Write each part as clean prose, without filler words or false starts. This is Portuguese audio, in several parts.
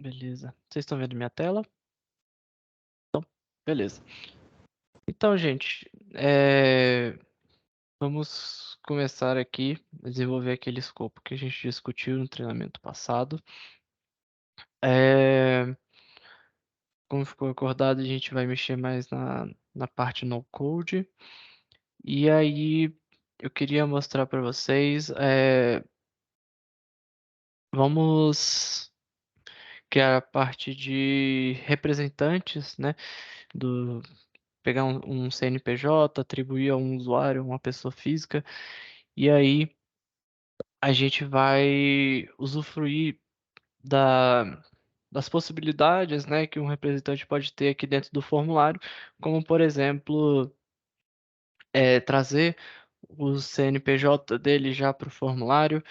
Beleza. Vocês estão vendo minha tela? Beleza. Então, gente, vamos começar aqui a desenvolver aquele escopo que a gente discutiu no treinamento passado. É, Como ficou acordado, a gente vai mexer mais na parte no code. E aí, eu queria mostrar para vocês, vamos criar a parte de representantes, né? Do pegar um CNPJ, atribuir a um usuário, uma pessoa física, e aí a gente vai usufruir da, das possibilidades, né, que um representante pode ter aqui dentro do formulário, como por exemplo, trazer o CNPJ dele já para o formulário.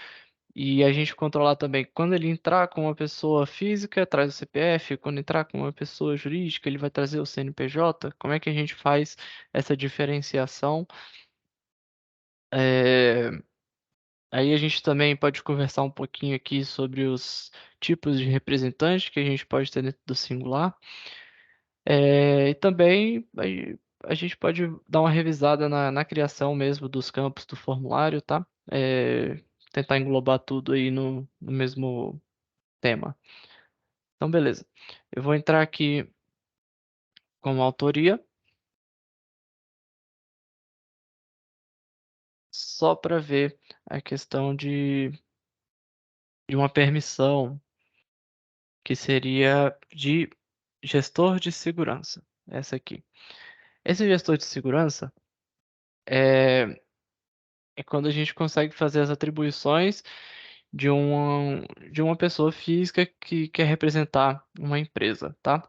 E a gente controlar também quando ele entrar com uma pessoa física, traz o CPF, quando entrar com uma pessoa jurídica, ele vai trazer o CNPJ. Como é que a gente faz essa diferenciação? É, Aí a gente também pode conversar um pouquinho aqui sobre os tipos de representantes que a gente pode ter dentro do singular. E também a gente pode dar uma revisada na criação mesmo dos campos do formulário, tá? Tentar englobar tudo aí no mesmo tema. Então, beleza. Eu vou entrar aqui como autoria, só para ver a questão de uma permissão que seria de gestor de segurança. Essa aqui. Esse gestor de segurança é, é quando a gente consegue fazer as atribuições de uma pessoa física que quer representar uma empresa, tá?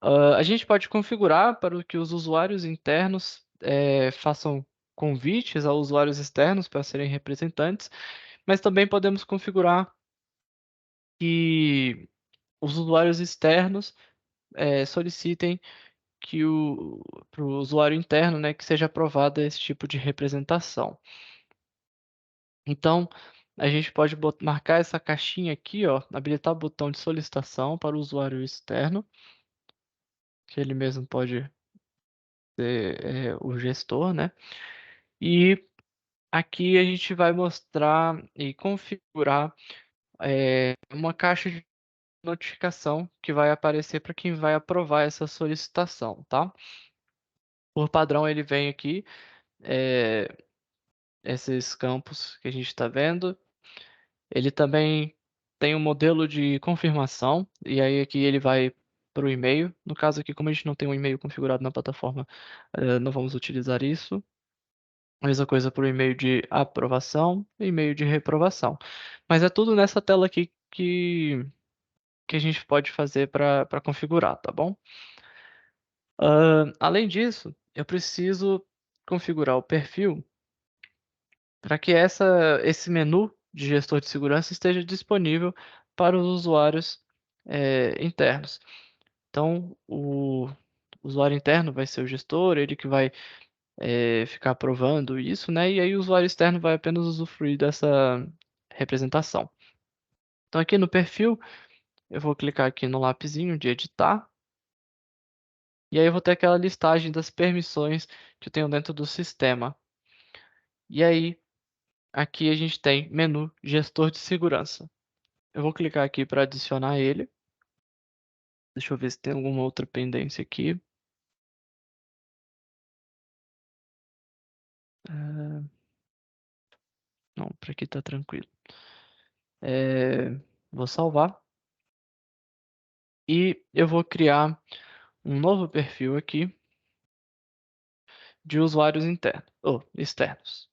A gente pode configurar para que os usuários internos façam convites a usuários externos para serem representantes, mas também podemos configurar que os usuários externos solicitem que para o usuário interno, né, que seja aprovada esse tipo de representação. Então, a gente pode marcar essa caixinha aqui, ó, habilitar o botão de solicitação para o usuário externo, que ele mesmo pode ser o gestor, né? E aqui a gente vai mostrar e configurar uma caixa de notificação que vai aparecer para quem vai aprovar essa solicitação, tá? Por padrão, ele vem aqui, é, esses campos que a gente está vendo. Ele também tem um modelo de confirmação, e aí aqui ele vai para o e-mail. No caso aqui, como a gente não tem um e-mail configurado na plataforma, não vamos utilizar isso. A mesma coisa para o e-mail de aprovação e e-mail de reprovação. Mas é tudo nessa tela aqui que a gente pode fazer para configurar, tá bom? Além disso, eu preciso configurar o perfil para que esse menu de gestor de segurança esteja disponível para os usuários internos. Então, o usuário interno vai ser o gestor, ele que vai ficar aprovando isso, né? E aí o usuário externo vai apenas usufruir dessa representação. Então, aqui no perfil, eu vou clicar aqui no lapisinho de editar, e aí eu vou ter aquela listagem das permissões que eu tenho dentro do sistema. E aí, aqui a gente tem menu gestor de segurança. Eu vou clicar aqui para adicionar ele. Deixa eu ver se tem alguma outra pendência aqui. Ah, não, para aqui tá tranquilo. Vou salvar. E eu vou criar um novo perfil aqui de usuários internos ou externos.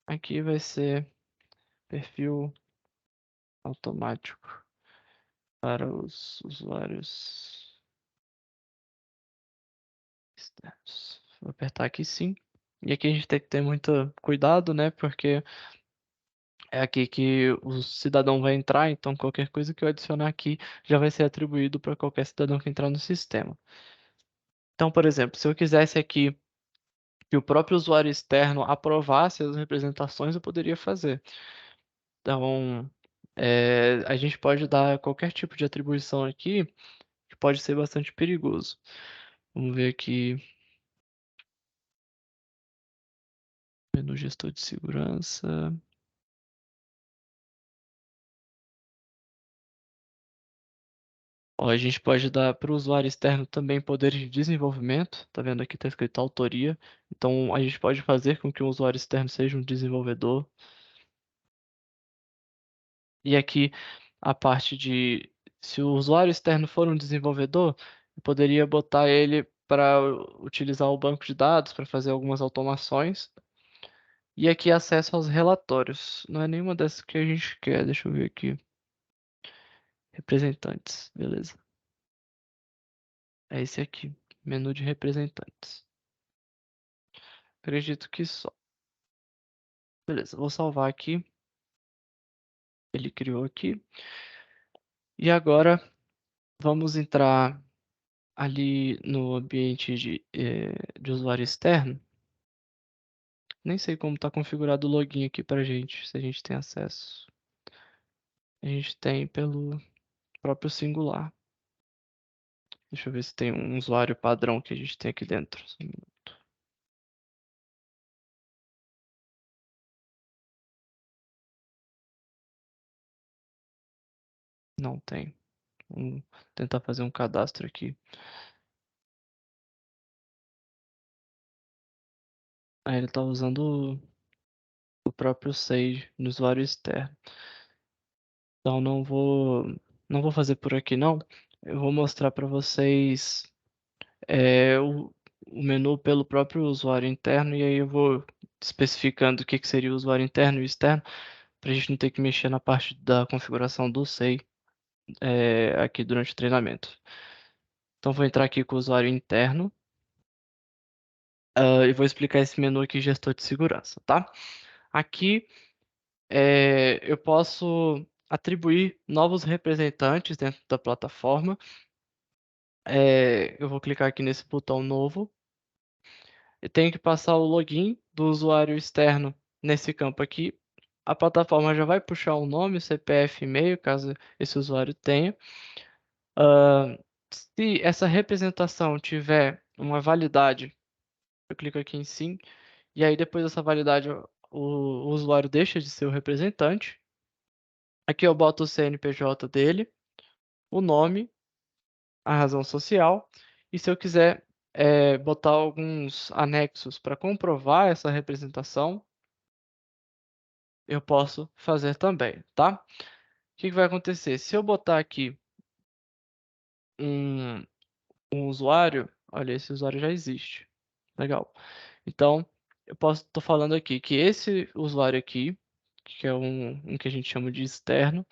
Aqui vai ser perfil automático para os usuários externos. Vou apertar aqui sim. E aqui a gente tem que ter muito cuidado, né? Porque é aqui que o cidadão vai entrar, então qualquer coisa que eu adicionar aqui já vai ser atribuído para qualquer cidadão que entrar no sistema. Então, por exemplo, se eu quisesse aqui que o próprio usuário externo aprovasse as representações, eu poderia fazer. Então, a gente pode dar qualquer tipo de atribuição aqui, que pode ser bastante perigoso. Vamos ver aqui, menu gestor de segurança. Ó, a gente pode dar para o usuário externo também poderes de desenvolvimento. Tá vendo aqui está escrito autoria. Então a gente pode fazer com que o usuário externo seja um desenvolvedor. E aqui a parte de se o usuário externo for um desenvolvedor, eu poderia botar ele para utilizar o banco de dados para fazer algumas automações. E aqui acesso aos relatórios. Não é nenhuma dessas que a gente quer. Deixa eu ver aqui. Representantes, beleza. É esse aqui, menu de representantes. Acredito que só. Beleza, vou salvar aqui. Ele criou aqui. E agora vamos entrar ali no ambiente de usuário externo. Nem sei como está configurado o login aqui para gente, se a gente tem acesso. A gente tem pelo próprio singular. Deixa eu ver se tem um usuário padrão que a gente tem aqui dentro. Só um minuto. Não tem. Vamos tentar fazer um cadastro aqui. Aí ele está usando o próprio Sage no usuário externo. Então não vou fazer por aqui não. Eu vou mostrar para vocês o menu pelo próprio usuário interno e aí eu vou especificando o que que seria o usuário interno e externo para a gente não ter que mexer na parte da configuração do SEI aqui durante o treinamento. Então vou entrar aqui com o usuário interno e vou explicar esse menu aqui, gestor de segurança, tá? Aqui eu posso atribuir novos representantes dentro da plataforma. Eu vou clicar aqui nesse botão novo. Eu tenho que passar o login do usuário externo nesse campo aqui. A plataforma já vai puxar o nome, CPF, e-mail, caso esse usuário tenha. Ah, se essa representação tiver uma validade, eu clico aqui em sim. E aí depois dessa validade, o usuário deixa de ser o representante. Aqui eu boto o CNPJ dele, o nome, a razão social. E se eu quiser botar alguns anexos para comprovar essa representação, eu posso fazer também, tá? O que que vai acontecer? Se eu botar aqui um, um usuário, olha, esse usuário já existe. Legal. Então, tô falando aqui que esse usuário aqui, que é um que a gente chama de externo,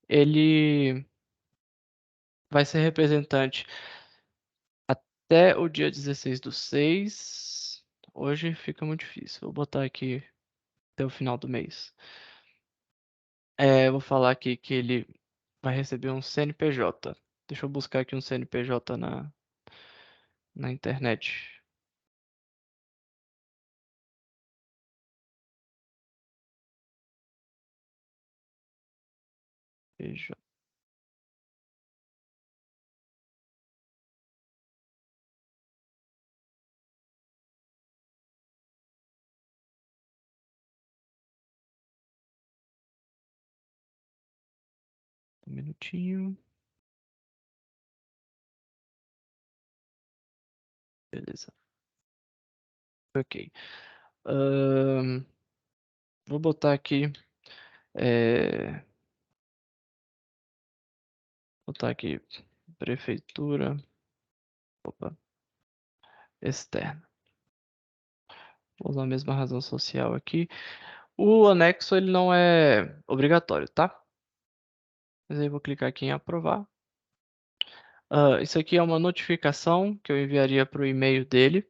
ele vai ser representante até o dia 16/6. Hoje fica muito difícil. Vou botar aqui até o final do mês. Vou falar aqui que ele vai receber um CNPJ. Deixa eu buscar aqui um CNPJ na internet. PJ, um minutinho. Beleza. Ok. Ahn, vou botar aqui. é, botar aqui prefeitura. Opa, externa. Vou usar a mesma razão social aqui. O anexo ele não é obrigatório, tá? Mas aí eu vou clicar aqui em aprovar. Isso aqui é uma notificação que eu enviaria para o e-mail dele.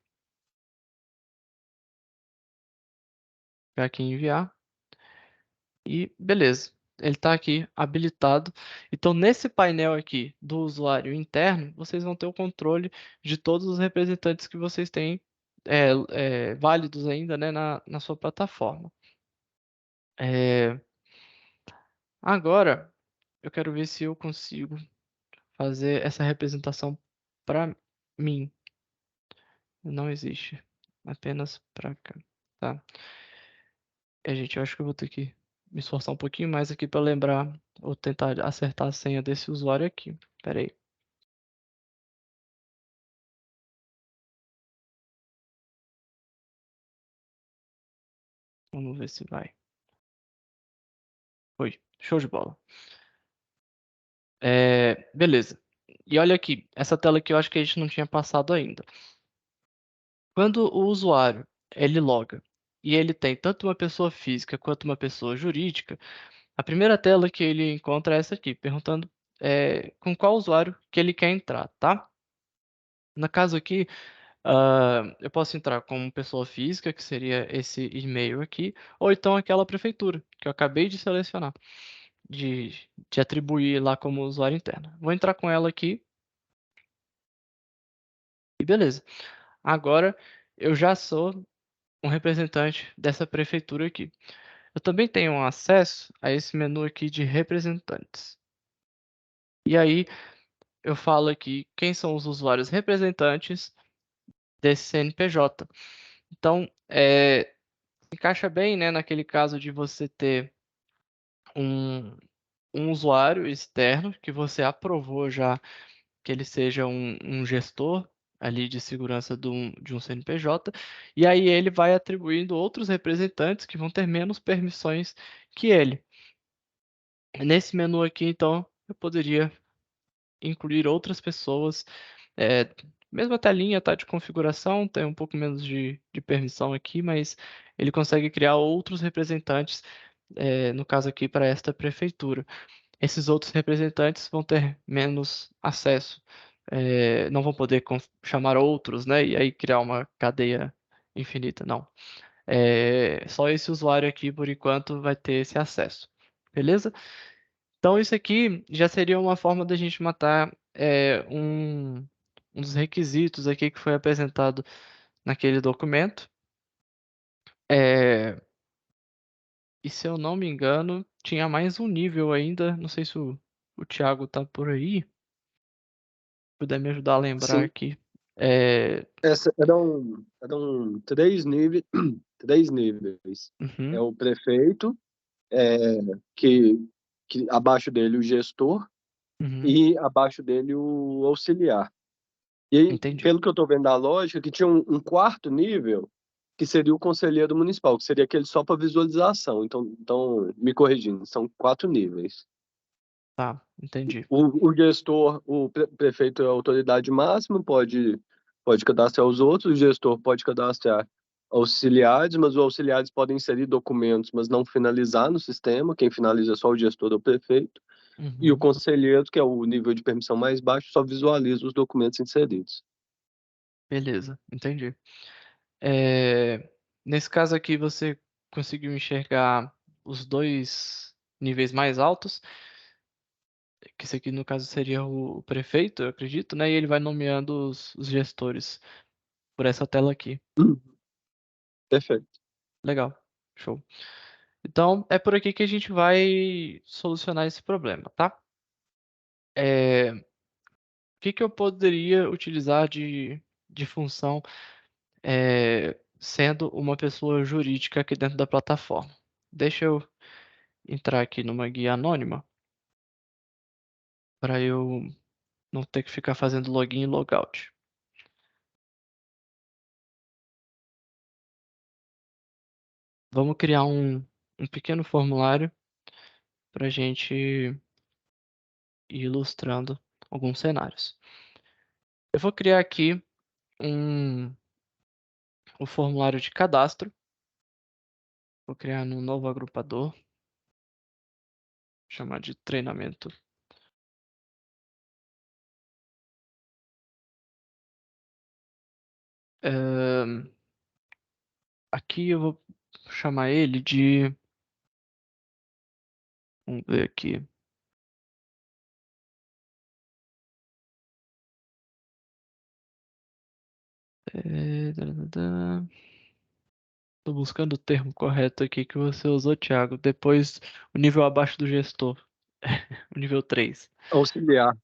Clicar aqui em enviar. E beleza. Ele está aqui habilitado. Então, nesse painel aqui do usuário interno, vocês vão ter o controle de todos os representantes que vocês têm válidos ainda, né, na sua plataforma. É, agora, eu quero ver se eu consigo fazer essa representação para mim. Não existe. Apenas para cá. Tá. Gente, eu acho que eu vou ter que me esforçar um pouquinho mais aqui para lembrar ou tentar acertar a senha desse usuário aqui. Pera aí. Vamos ver se vai. Foi. Show de bola. Beleza. E olha aqui, essa tela aqui eu acho que a gente não tinha passado ainda. Quando o usuário ele loga e ele tem tanto uma pessoa física quanto uma pessoa jurídica, a primeira tela que ele encontra é essa aqui, perguntando com qual usuário que ele quer entrar, tá? No caso aqui, eu posso entrar como pessoa física, que seria esse e-mail aqui, ou então aquela prefeitura, que eu acabei de selecionar, de, de atribuir lá como usuário interno. Vou entrar com ela aqui e beleza. Agora eu já sou um representante dessa prefeitura aqui. Eu também tenho acesso a esse menu aqui de representantes. E aí eu falo aqui quem são os usuários representantes desse CNPJ. Então, encaixa bem, né, naquele caso de você ter um, um usuário externo que você aprovou já que ele seja um gestor ali de segurança de um CNPJ, e aí ele vai atribuindo outros representantes que vão ter menos permissões que ele. Nesse menu aqui, então, eu poderia incluir outras pessoas. É, mesma telinha, tá, de configuração, tem um pouco menos de permissão aqui, mas ele consegue criar outros representantes, no caso aqui, para esta prefeitura. Esses outros representantes vão ter menos acesso, não vão poder chamar outros, né, e aí criar uma cadeia infinita, não. Só esse usuário aqui, por enquanto, vai ter esse acesso. Beleza? Então, isso aqui já seria uma forma da gente matar um dos requisitos aqui que foi apresentado naquele documento. É, e se eu não me engano, tinha mais um nível ainda. Não sei se o Thiago tá por aí. Puder me ajudar a lembrar Sim, aqui. É, eram três níveis, três níveis. É uhum, o prefeito, é, que, que abaixo dele o gestor uhum, e abaixo dele o auxiliar. E aí, entendi. pelo que eu estou vendo da lógica, que tinha um quarto nível, que seria o conselheiro municipal, que seria aquele só para visualização. Então, me corrigindo, são quatro níveis. Tá, entendi. O gestor, prefeito é a autoridade máxima, pode cadastrar os outros, o gestor pode cadastrar auxiliares, mas os auxiliares podem inserir documentos, mas não finalizar no sistema, quem finaliza é só o gestor ou o prefeito, e o Uhum, conselheiro, que é o nível de permissão mais baixo, só visualiza os documentos inseridos. beleza, entendi. É, nesse caso aqui, você conseguiu enxergar os dois níveis mais altos, que esse aqui no caso seria o prefeito, eu acredito, né? E ele vai nomeando os gestores por essa tela aqui. Perfeito. Legal, show. Então, é por aqui que a gente vai solucionar esse problema, tá? O que que eu poderia utilizar de função sendo uma pessoa jurídica aqui dentro da plataforma? Deixa eu entrar aqui numa guia anônima para eu não ter que ficar fazendo login e logout. Vamos criar um pequeno formulário para a gente ir ilustrando alguns cenários. Eu vou criar aqui um, um formulário de cadastro. Vou criar um novo agrupador, chamar de treinamento. Ahn, aqui eu vou chamar ele de. Vamos ver aqui. Tô buscando o termo correto aqui que você usou, Thiago. Depois, o nível abaixo do gestor. O nível 3. Auxiliar.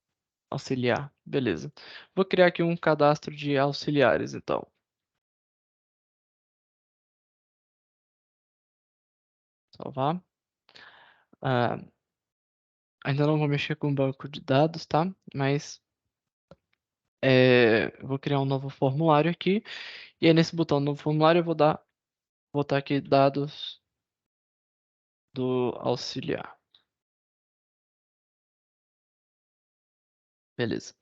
Auxiliar. Beleza. Vou criar aqui um cadastro de auxiliares, então. Salvar. Ah, ainda não vou mexer com o banco de dados, tá? Mas eu vou criar um novo formulário aqui. E aí, nesse botão novo formulário, eu vou botar aqui dados do auxiliar. Beleza.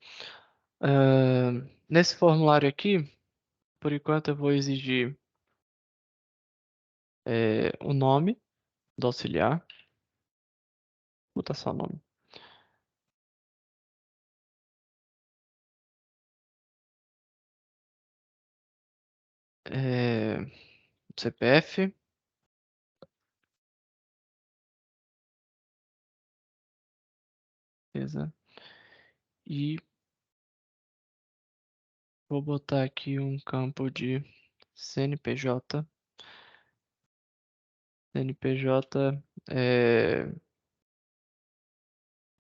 Ah, nesse formulário aqui, por enquanto eu vou exigir o nome do auxiliar. Vou botar só o nome. CPF. Beleza. E vou botar aqui um campo de CNPJ. CNPJ.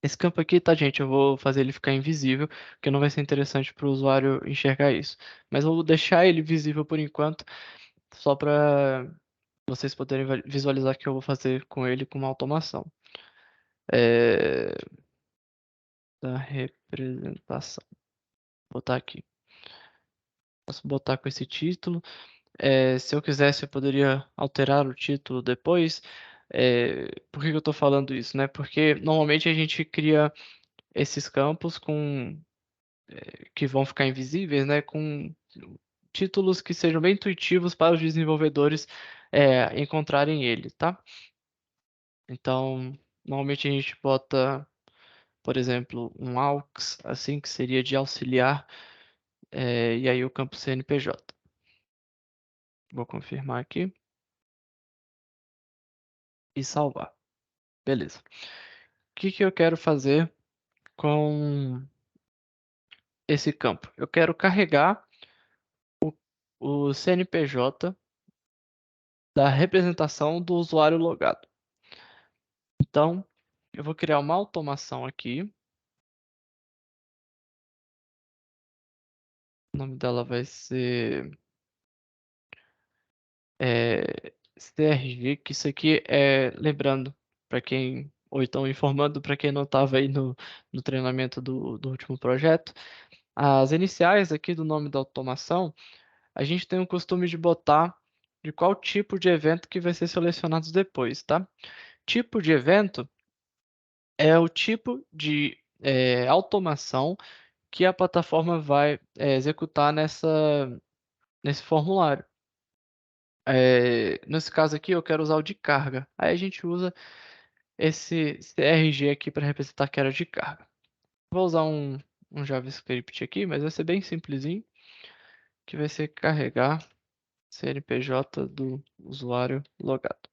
Esse campo aqui, tá, gente? Eu vou fazer ele ficar invisível, porque não vai ser interessante para o usuário enxergar isso. Mas eu vou deixar ele visível por enquanto, só para vocês poderem visualizar o que eu vou fazer com ele com uma automação. É, Da representação. Vou botar aqui. Posso botar com esse título. Se eu quisesse, eu poderia alterar o título depois. Por que que eu estou falando isso, né? Porque normalmente a gente cria esses campos que vão ficar invisíveis, né? Com títulos que sejam bem intuitivos para os desenvolvedores encontrarem ele, tá? Então, normalmente a gente bota, por exemplo, um AUX, assim, que seria de auxiliar, e aí o campo CNPJ. Vou confirmar aqui e salvar. Beleza. O que que eu quero fazer com esse campo? Eu quero carregar o CNPJ da representação do usuário logado. Então, eu vou criar uma automação aqui. O nome dela vai ser CRG, que isso aqui lembrando, para quem, ou então informando para quem não estava aí no treinamento do último projeto, as iniciais aqui do nome da automação, a gente tem o costume de botar de qual tipo de evento que vai ser selecionado depois, tá? Tipo de evento é o tipo de automação que a plataforma vai executar nesse formulário. Nesse caso aqui, eu quero usar o de carga. Aí a gente usa esse CRG aqui para representar que era de carga. Vou usar um JavaScript aqui, mas vai ser bem simplesinho, que vai ser carregar CNPJ do usuário logado.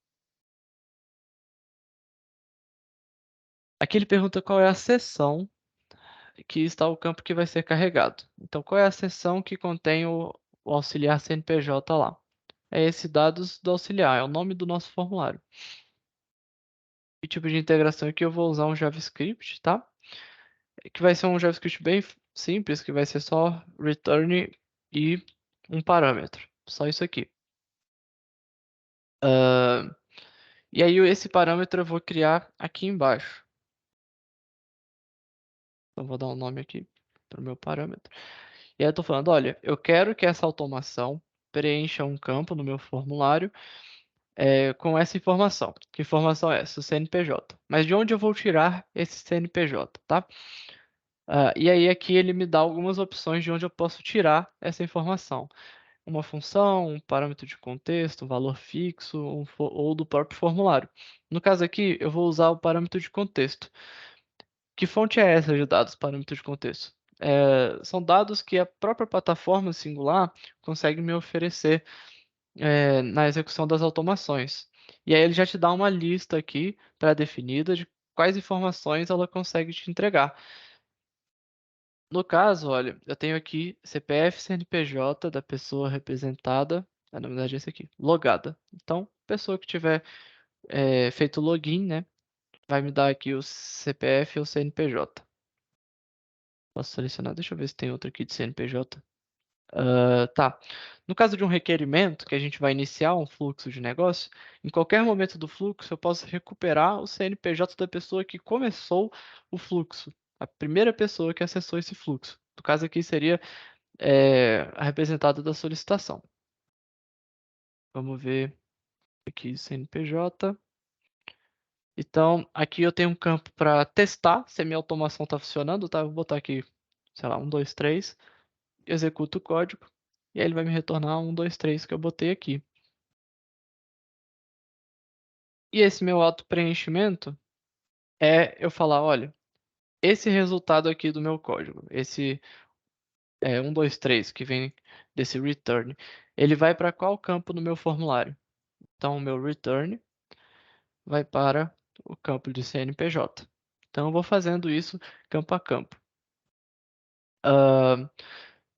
Aqui ele pergunta qual é a seção que está o campo que vai ser carregado. Então, qual é a seção que contém o auxiliar CNPJ lá? É esse dados do auxiliar, é o nome do nosso formulário. E tipo de integração aqui eu vou usar um JavaScript, tá? Que vai ser um JavaScript bem simples, que vai ser só return e um parâmetro. Só isso aqui. E aí esse parâmetro eu vou criar aqui embaixo. Então vou dar um nome aqui para o meu parâmetro. E aí eu estou falando, olha, eu quero que essa automação preencha um campo no meu formulário com essa informação. Que informação é essa? O CNPJ. Mas de onde eu vou tirar esse CNPJ, tá? E aí aqui ele me dá algumas opções de onde eu posso tirar essa informação. Uma função, um parâmetro de contexto, um valor fixo ou do próprio formulário. No caso aqui, eu vou usar o parâmetro de contexto. Que fonte é essa de dados, parâmetro de contexto? São dados que a própria plataforma Singular consegue me oferecer na execução das automações. E aí ele já te dá uma lista aqui pré-definida de quais informações ela consegue te entregar. No caso, olha, eu tenho aqui CPF, CNPJ da pessoa representada, na verdade é esse aqui, logada. Então, pessoa que tiver feito login, né, vai me dar aqui o CPF ou CNPJ. Posso selecionar, deixa eu ver se tem outro aqui de CNPJ. Tá. No caso de um requerimento, que a gente vai iniciar um fluxo de negócio, em qualquer momento do fluxo eu posso recuperar o CNPJ da pessoa que começou o fluxo, a primeira pessoa que acessou esse fluxo. No caso aqui seria a representada da solicitação. Vamos ver aqui CNPJ. Então, aqui eu tenho um campo para testar se a minha automação está funcionando, tá? Eu vou botar aqui, sei lá, 1, 2, 3, executo o código, e aí ele vai me retornar 1, 2, 3 que eu botei aqui. E esse meu auto-preenchimento é eu falar, olha, esse resultado aqui do meu código, esse 1, 2, 3 que vem desse return, ele vai para qual campo no meu formulário? Então, o meu return vai para o campo de CNPJ. Então, eu vou fazendo isso campo a campo. Ah,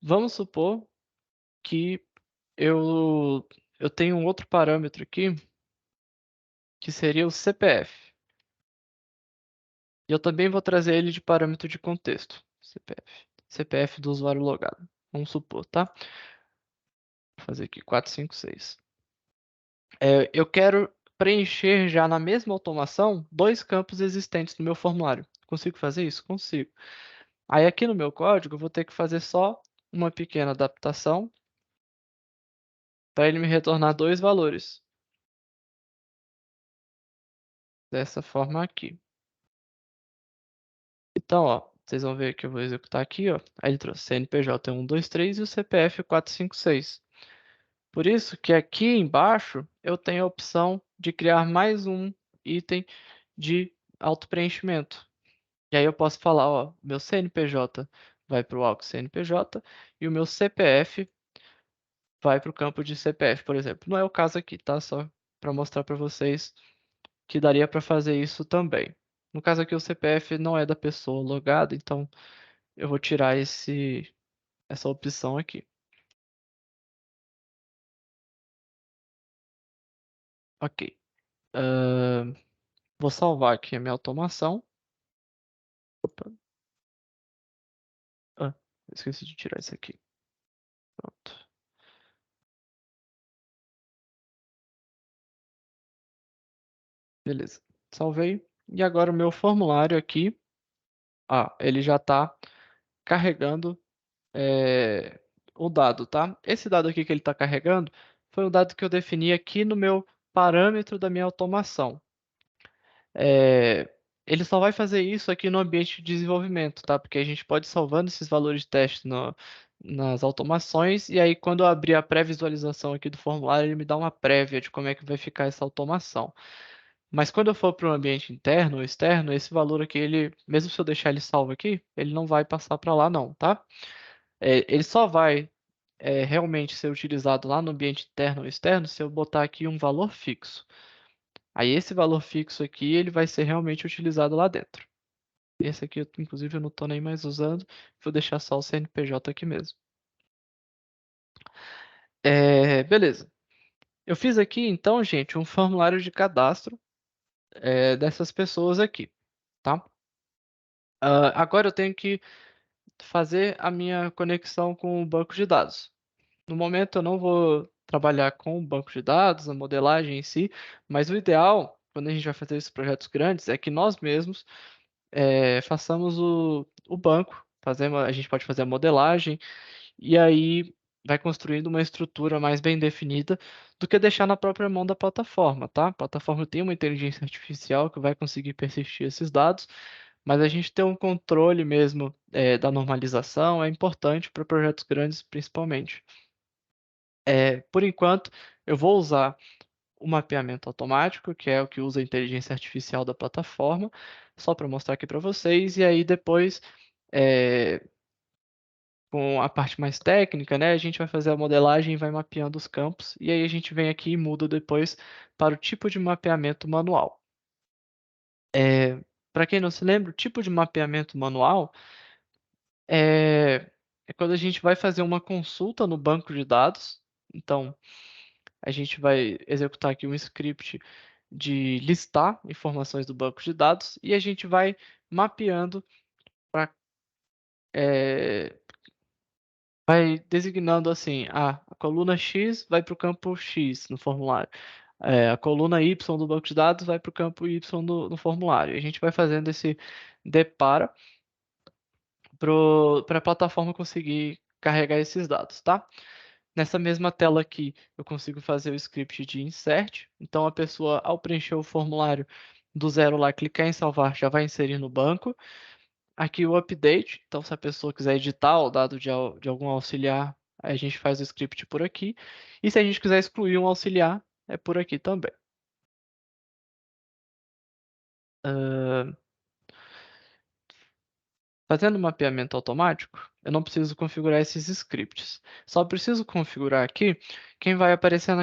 vamos supor que eu tenho um outro parâmetro aqui, que seria o CPF. E eu também vou trazer ele de parâmetro de contexto, CPF. CPF do usuário logado. Vamos supor, tá? Vou fazer aqui 456. Eu quero preencher já na mesma automação dois campos existentes no meu formulário. Consigo fazer isso? Consigo. Aí aqui no meu código eu vou ter que fazer só uma pequena adaptação para ele me retornar dois valores. Dessa forma aqui. Então, ó, vocês vão ver que eu vou executar aqui, ó. Aí ele trouxe CNPJ 123 e o CPF 456. Por isso que aqui embaixo eu tenho a opção de criar mais um item de auto-preenchimento. E aí eu posso falar, ó, meu CNPJ vai para o AUX CNPJ e o meu CPF vai para o campo de CPF, por exemplo. Não é o caso aqui, tá? Só para mostrar para vocês que daria para fazer isso também. No caso aqui, o CPF não é da pessoa logada, então eu vou tirar essa opção aqui. Ok. Ahn, vou salvar aqui a minha automação. Opa. Ah, esqueci de tirar isso aqui. Pronto. Beleza. Salvei. E agora o meu formulário aqui, ele já está carregando o dado, tá? Esse dado aqui que ele está carregando foi um dado que eu defini aqui no meu parâmetro da minha automação. Ele só vai fazer isso aqui no ambiente de desenvolvimento, tá? Porque a gente pode ir salvando esses valores de teste nas automações, e aí quando eu abrir a pré-visualização aqui do formulário, ele me dá uma prévia de como é que vai ficar essa automação. Mas quando eu for para o ambiente interno ou externo, esse valor aqui, mesmo se eu deixar ele salvo aqui, ele não vai passar para lá não, tá? Ele só vai realmente ser utilizado lá no ambiente interno ou externo se eu botar aqui um valor fixo. Aí esse valor fixo aqui, ele vai ser realmente utilizado lá dentro. Esse aqui, inclusive, eu não estou nem mais usando. Vou deixar só o CNPJ aqui mesmo. Beleza. Eu fiz aqui, então, gente, um formulário de cadastro dessas pessoas aqui, tá? Agora eu tenho que fazer a minha conexão com o banco de dados. No momento eu não vou trabalhar com o banco de dados, a modelagem em si, mas o ideal, quando a gente vai fazer esses projetos grandes, é que nós mesmos façamos o banco. A gente pode fazer a modelagem e aí vai construindo uma estrutura mais bem definida do que deixar na própria mão da plataforma, tá? A plataforma tem uma inteligência artificial que vai conseguir persistir esses dados, mas a gente ter um controle mesmo da normalização é importante para projetos grandes, principalmente. Por enquanto, eu vou usar o mapeamento automático, que é o que usa a inteligência artificial da plataforma, só para mostrar aqui para vocês, e aí depois, é, com a parte mais técnica, né, a gente vai fazer a modelagem e vai mapeando os campos, e aí a gente vem aqui e muda depois para o tipo de mapeamento manual. Para quem não se lembra, o tipo de mapeamento manual é, é quando a gente vai fazer uma consulta no banco de dados. Então, a gente vai executar aqui um script de listar informações do banco de dados e a gente vai mapeando para vai designando assim, a coluna X vai para o campo X no formulário. A coluna Y do banco de dados vai para o campo Y no formulário. A gente vai fazendo esse depara para a plataforma conseguir carregar esses dados, tá? Nessa mesma tela aqui, eu consigo fazer o script de insert. Então, a pessoa, ao preencher o formulário do zero lá, clicar em salvar, já vai inserir no banco. Aqui o update. Então, se a pessoa quiser editar o dado de algum auxiliar, aí a gente faz o script por aqui. E se a gente quiser excluir um auxiliar, é por aqui também. Ah, Fazendo mapeamento automático, eu não preciso configurar esses scripts. Só preciso configurar aqui quem vai aparecer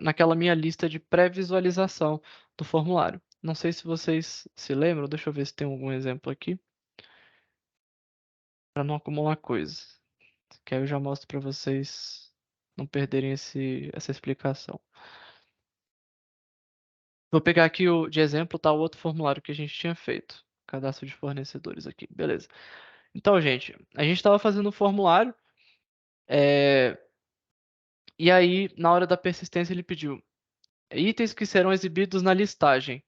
naquela minha lista de pré-visualização do formulário. Não sei se vocês se lembram, deixa eu ver se tem algum exemplo aqui, para não acumular coisas. Que aí eu já mostro para vocês não perderem essa explicação. Vou pegar aqui de exemplo, tá, o outro formulário que a gente tinha feito. Cadastro de fornecedores aqui, beleza. Então, gente, a gente estava fazendo o formulário, é, e aí, na hora da persistência, ele pediu itens que serão exibidos na listagem.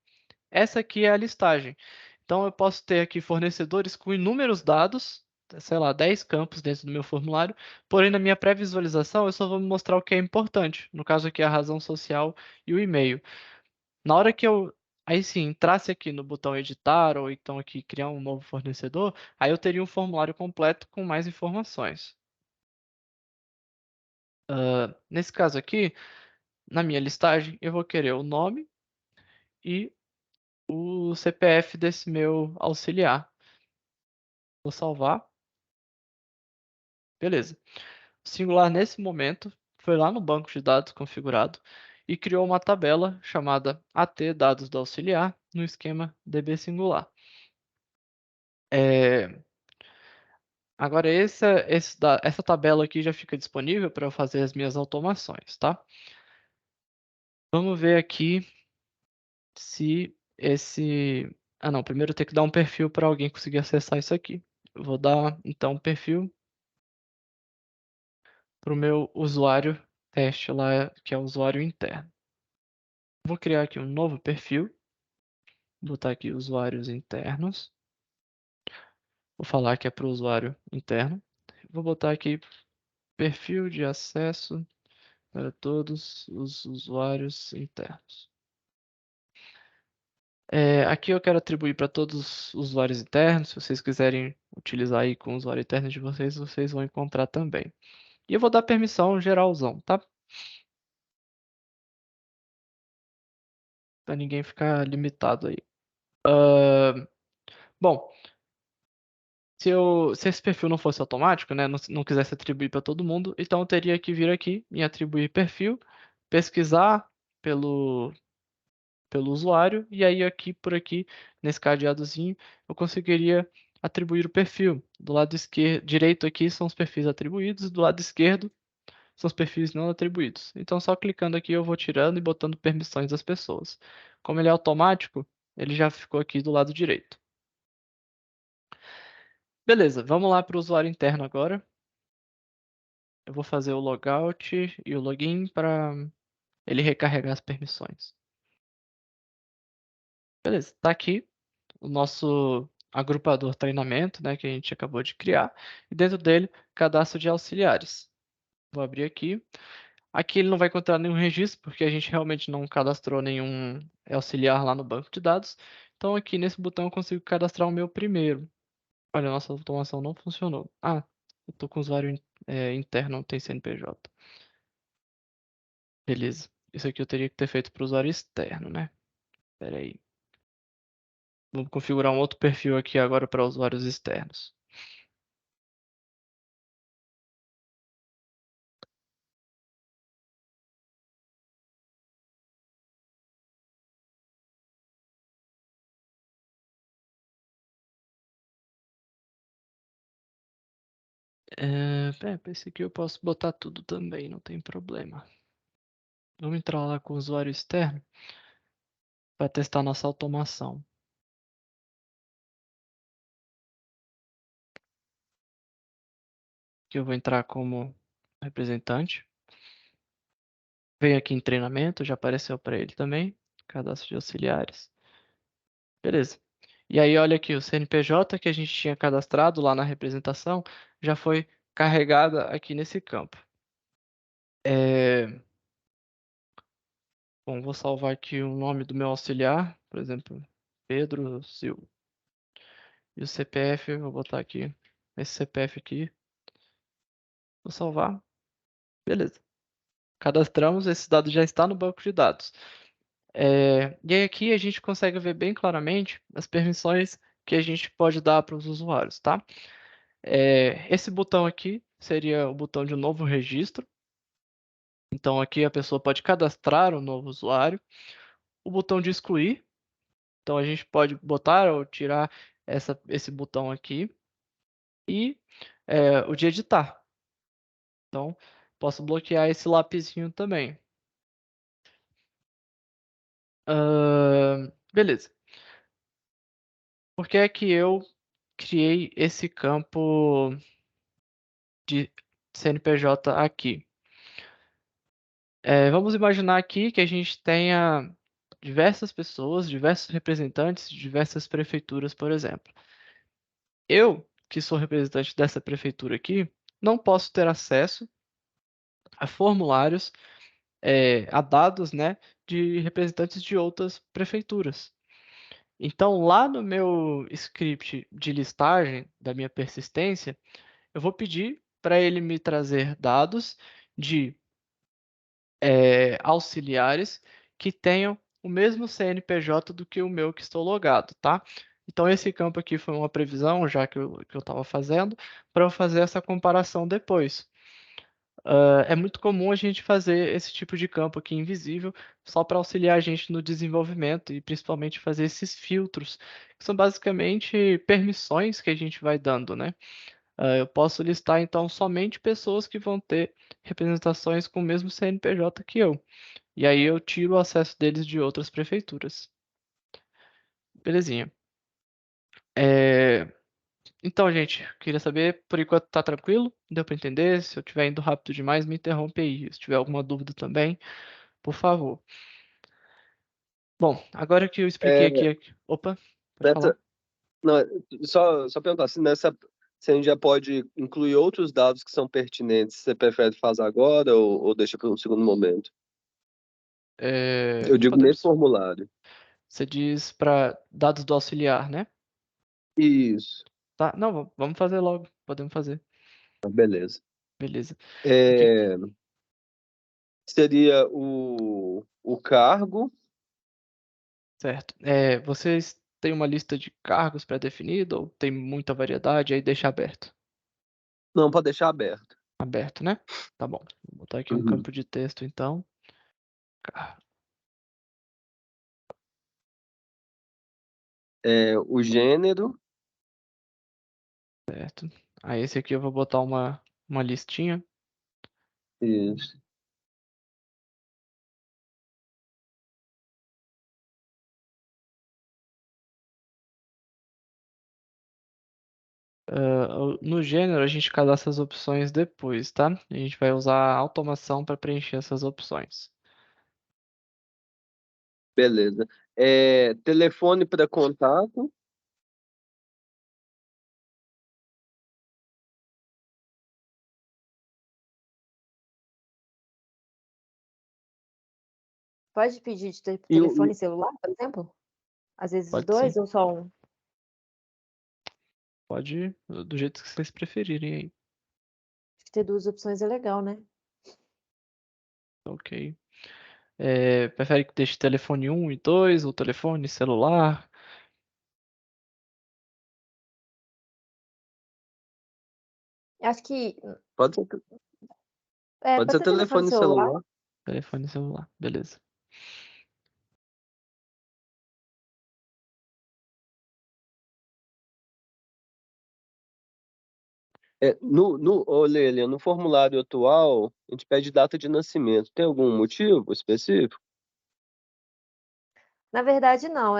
Essa aqui é a listagem. Então, eu posso ter aqui fornecedores com inúmeros dados, sei lá, 10 campos dentro do meu formulário, porém, na minha pré-visualização, eu só vou mostrar o que é importante. No caso aqui, a razão social e o e-mail. Na hora que eu, aí sim, entrasse aqui no botão editar, ou então aqui criar um novo fornecedor, aí eu teria um formulário completo com mais informações. Nesse caso aqui, na minha listagem, eu vou querer o nome e o CPF desse meu auxiliar. Vou salvar. Beleza. O singular, nesse momento, foi lá no banco de dados configurado e criou uma tabela chamada AT dados do auxiliar no esquema DB singular. Agora, essa tabela aqui já fica disponível para eu fazer as minhas automações, tá? Vamos ver aqui se esse... Ah, não. Primeiro eu tenho que dar um perfil para alguém conseguir acessar isso aqui. Eu vou dar, então, um perfil para o meu usuário teste lá, que é o usuário interno. Vou criar aqui um novo perfil. Vou botar aqui usuários internos. Vou falar que é para o usuário interno. Vou botar aqui perfil de acesso para todos os usuários internos. Aqui eu quero atribuir para todos os usuários internos. Se vocês quiserem utilizar aí com o usuário interno de vocês, vocês vão encontrar também. E eu vou dar permissão geralzão, tá? Para ninguém ficar limitado aí. Bom, se esse perfil não fosse automático, né, não quisesse atribuir para todo mundo, então eu teria que vir aqui em atribuir perfil, pesquisar pelo, pelo usuário, e aí aqui por aqui, nesse cadeadozinho, eu conseguiria atribuir o perfil. Do lado direito aqui são os perfis atribuídos, do lado esquerdo são os perfis não atribuídos. Então só clicando aqui eu vou tirando e botando permissões das pessoas. Como ele é automático, ele já ficou aqui do lado direito. Beleza, vamos lá para o usuário interno agora. Eu vou fazer o logout e o login para ele recarregar as permissões. Beleza, tá aqui o nosso agrupador treinamento, né, que a gente acabou de criar, e dentro dele, cadastro de auxiliares. Vou abrir aqui. Aqui ele não vai encontrar nenhum registro, porque a gente realmente não cadastrou nenhum auxiliar lá no banco de dados. Então aqui nesse botão eu consigo cadastrar o meu primeiro. Olha, a nossa automação não funcionou. Eu tô com o usuário interno, não tem CNPJ. Beleza. Isso aqui eu teria que ter feito para o usuário externo, né? Espera aí. Vamos configurar um outro perfil aqui agora para usuários externos. Esse aqui eu posso botar tudo também, não tem problema. Vamos entrar lá com o usuário externo para testar nossa automação. Aqui eu vou entrar como representante. Veio aqui em treinamento, já apareceu para ele também. Cadastro de auxiliares. Beleza. E aí, olha aqui, o CNPJ que a gente tinha cadastrado lá na representação já foi carregada aqui nesse campo. Bom, vou salvar aqui o nome do meu auxiliar, por exemplo, Pedro Silva. E o CPF, eu vou botar aqui, esse CPF aqui. Vou salvar. Beleza. Cadastramos, esse dado já está no banco de dados. E aí aqui a gente consegue ver bem claramente as permissões que a gente pode dar para os usuários, tá? Esse botão aqui seria o botão de novo registro. Então aqui a pessoa pode cadastrar um novo usuário. O botão de excluir. Então a gente pode botar ou tirar esse botão aqui. E o de editar. Então posso bloquear esse lapisinho também. Beleza. Por que é que eu criei esse campo de CNPJ aqui? Vamos imaginar aqui que a gente tenha diversas pessoas, diversos representantes de diversas prefeituras, por exemplo. Eu, que sou representante dessa prefeitura aqui, não posso ter acesso a formulários, a dados, né, de representantes de outras prefeituras. Então, lá no meu script de listagem da minha persistência, eu vou pedir para ele me trazer dados de auxiliares que tenham o mesmo CNPJ do que o meu que estou logado, tá? Então, esse campo aqui foi uma previsão, já que eu estava fazendo, para eu fazer essa comparação depois. É muito comum a gente fazer esse tipo de campo aqui invisível, só para auxiliar a gente no desenvolvimento e principalmente fazer esses filtros, que são basicamente permissões que a gente vai dando, né? Eu posso listar então somente pessoas que vão ter representações com o mesmo CNPJ que eu. E aí eu tiro o acesso deles de outras prefeituras. Belezinha. É, Então, gente, queria saber, por enquanto tá tranquilo? Deu para entender? Se eu estiver indo rápido demais, me interrompe aí. Se tiver alguma dúvida também, por favor. Bom, agora que eu expliquei É, aqui. Opa, pode falar. nessa, não, só perguntar, se se a gente já pode incluir outros dados que são pertinentes, você prefere fazer agora ou deixa para um segundo momento? Eu digo nesse Podemos. formulário. Você diz para dados do auxiliar, né? Isso, Tá, não, vamos fazer logo. Podemos fazer. beleza. Beleza. O que... É, seria o cargo. Certo. Vocês têm uma lista de cargos pré-definida ou tem muita variedade? Aí deixa aberto. Não, pode deixar aberto. Aberto, né? Tá bom. Vou botar aqui um Uhum. campo de texto, então. O gênero, Certo. Aí esse aqui eu vou botar uma listinha. isso. No gênero, a gente cadastra as opções depois, tá? A gente vai usar a automação para preencher essas opções. Beleza. Telefone para contato. Pode pedir de E o, telefone celular, por exemplo? Às vezes os Pode sim. dois ou só um? Pode, do jeito que vocês preferirem aí. Acho que ter duas opções é legal, né? Ok. Prefere que deixe telefone um e 2 ou telefone celular? Acho que pode ser, pode pode ser ser telefone telefone celular. celular. Telefone celular, beleza. Ô, Lélia, no formulário atual, a gente pede data de nascimento. Tem algum motivo específico? Na verdade, não.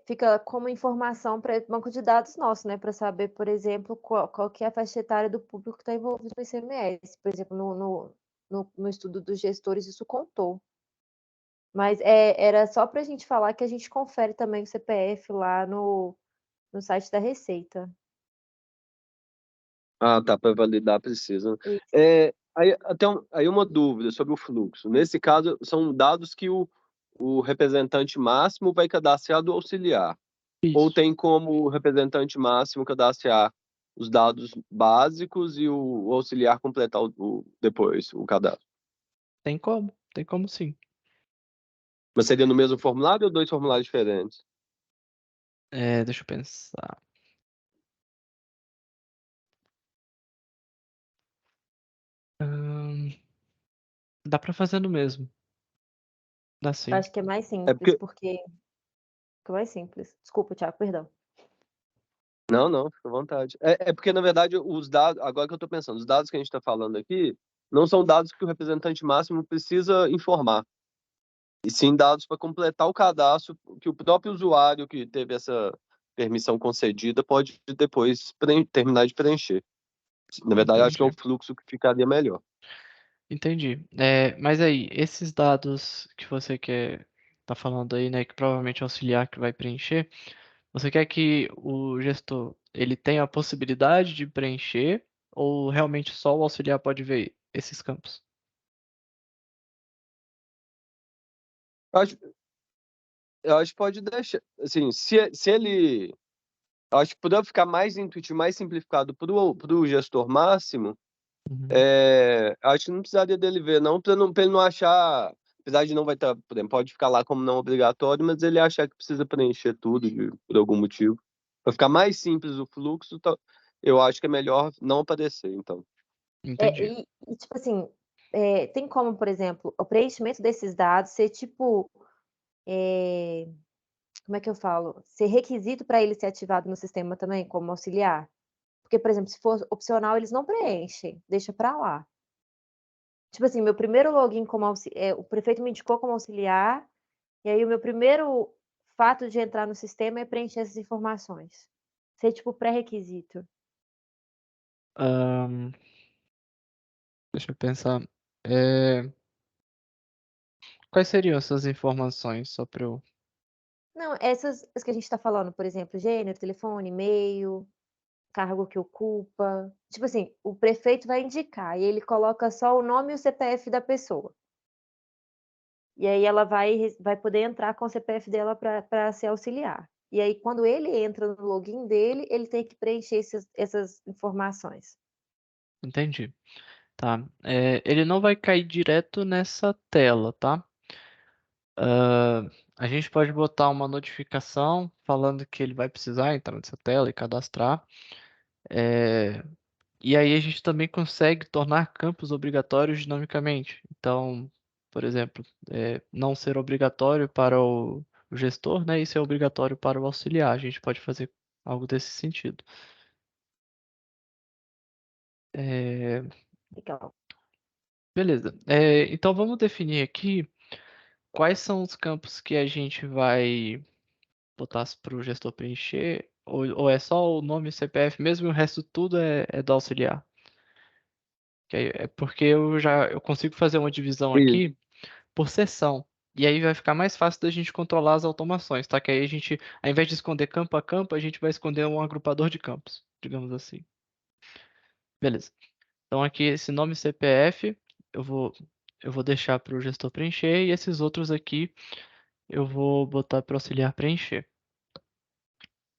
Fica como informação para banco de dados nosso, né? Para saber, por exemplo, qual que é a faixa etária do público que está envolvido no ICMS. Por exemplo, no estudo dos gestores, isso contou. Mas era só para a gente falar que a gente confere também o CPF lá no site da Receita. Ah, tá, para validar precisa. Isso. Aí uma dúvida sobre o fluxo. Nesse caso, são dados que o representante máximo vai cadastrar do auxiliar. Ou Isso. tem como o representante máximo cadastrar os dados básicos e o auxiliar completar depois o cadastro? Tem como sim. Mas seria no mesmo formulário ou dois formulários diferentes? Deixa eu pensar. Ahn, Dá pra fazer no mesmo. Dá Eu sim. acho que é mais É simples, porque. porque fica mais simples. Desculpa, Thiago, perdão. Não, não, fica à vontade. É porque, na verdade, os dados, agora que eu estou pensando, os dados que a gente está falando aqui não são dados que o representante máximo precisa informar, e sim dados para completar o cadastro que o próprio usuário que teve essa permissão concedida pode depois terminar de preencher. Na verdade, acho que é o Entendi. fluxo que ficaria melhor. Entendi. Mas aí, esses dados que você quer tá falando aí, né, que provavelmente é o auxiliar que vai preencher, você quer que o gestor ele tenha a possibilidade de preencher ou realmente só o auxiliar pode ver esses campos? Eu acho, eu acho que pode deixar, assim, se ele, eu acho que poderia ficar mais intuitivo, mais simplificado para o gestor máximo. Uhum. Acho que não precisaria dele ver, não, pra ele não achar, apesar de não vai estar, por exemplo, pode ficar lá como não obrigatório, mas ele achar que precisa preencher tudo por algum motivo. Para ficar mais simples o fluxo, eu acho que é melhor não aparecer, então. Entendi. Tipo assim, tem como, por exemplo, o preenchimento desses dados ser tipo, eh, como é que eu falo? Ser requisito para ele ser ativado no sistema também, como auxiliar? Porque, por exemplo, se for opcional, eles não preenchem, deixa para lá. Tipo assim, meu primeiro login o prefeito me indicou como auxiliar, e aí o meu primeiro fato de entrar no sistema é preencher essas informações. Ser tipo pré-requisito. Ahn, Deixa eu pensar. É, Quais seriam essas informações, só para eu... Não, essas que a gente está falando, por exemplo, gênero, telefone, e-mail, cargo que ocupa. Tipo assim, o prefeito vai indicar e ele coloca só o nome e o CPF da pessoa. E aí ela vai poder entrar com o CPF dela para ser auxiliar. E aí quando ele entra no login dele, ele tem que preencher essas informações. Entendi. Tá. Ele não vai cair direto nessa tela, tá? A gente pode botar uma notificação falando que ele vai precisar entrar nessa tela e cadastrar. É, E aí a gente também consegue tornar campos obrigatórios dinamicamente. Então, por exemplo, não ser obrigatório para o gestor, né? E ser obrigatório para o auxiliar. A gente pode fazer algo desse sentido. É, Legal. Beleza. Então vamos definir aqui quais são os campos que a gente vai botar para o gestor preencher, ou é só o nome e o CPF mesmo e o resto tudo é do auxiliar. É porque eu consigo fazer uma divisão Isso. aqui por seção. E aí vai ficar mais fácil da gente controlar as automações, tá? Que aí a gente, ao invés de esconder campo a campo, a gente vai esconder um agrupador de campos, digamos assim. Beleza. Então aqui esse nome CPF eu vou eu vou deixar para o gestor preencher e esses outros aqui eu vou botar para o auxiliar preencher.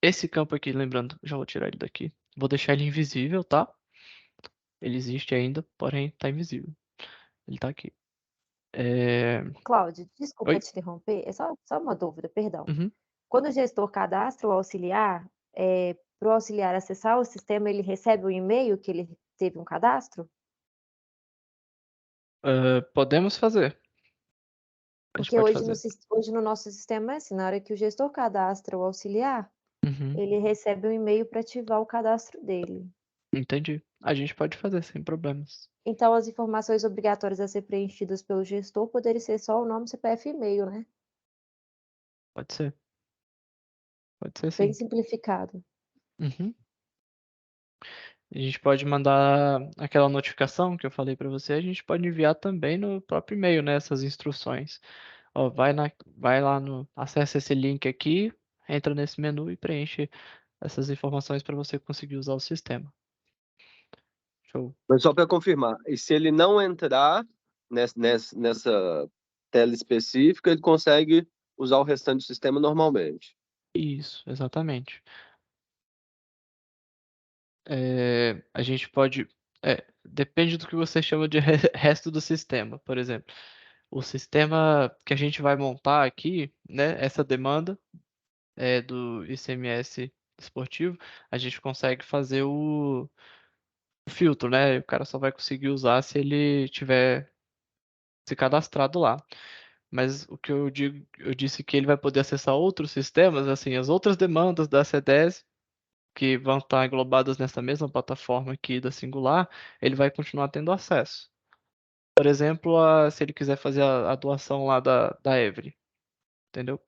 Esse campo aqui, lembrando, já vou tirar ele daqui. Vou deixar ele invisível, tá? Ele existe ainda, porém tá invisível. Ele tá aqui. É... Cláudio, desculpa Oi? te interromper, é só uma dúvida, perdão. Uhum. Quando o gestor cadastra o auxiliar, para o auxiliar acessar o sistema, ele recebe um e-mail que ele teve um cadastro? Podemos fazer. A gente Porque pode hoje no fazer. sis hoje no nosso sistema é assim, na hora que o gestor cadastra o auxiliar, Uhum. ele recebe um e-mail para ativar o cadastro dele. Entendi. A gente pode fazer sem problemas. Então, as informações obrigatórias a ser preenchidas pelo gestor poderia ser só o nome, CPF e e-mail, né? Pode ser. Pode ser Bem sim. simplificado. Uhum. A gente pode mandar aquela notificação que eu falei para você, a gente pode enviar também no próprio e-mail, né, essas instruções. Ó, vai lá no, acessa esse link aqui, entra nesse menu e preenche essas informações para você conseguir usar o sistema. Show. Mas só para confirmar, e se ele não entrar nessa tela específica, ele consegue usar o restante do sistema normalmente. Isso, exatamente. A gente pode. Depende do que você chama de resto do sistema. Por exemplo, o sistema que a gente vai montar aqui, né? Essa demanda do ICMS esportivo, a gente consegue fazer o filtro, né? O cara só vai conseguir usar se ele tiver se cadastrado lá. Mas o que eu digo, eu disse que ele vai poder acessar outros sistemas, assim, as outras demandas da CDS que vão estar englobadas nessa mesma plataforma aqui da Singular, ele vai continuar tendo acesso. Por exemplo, se ele quiser fazer a doação lá da Every, entendeu?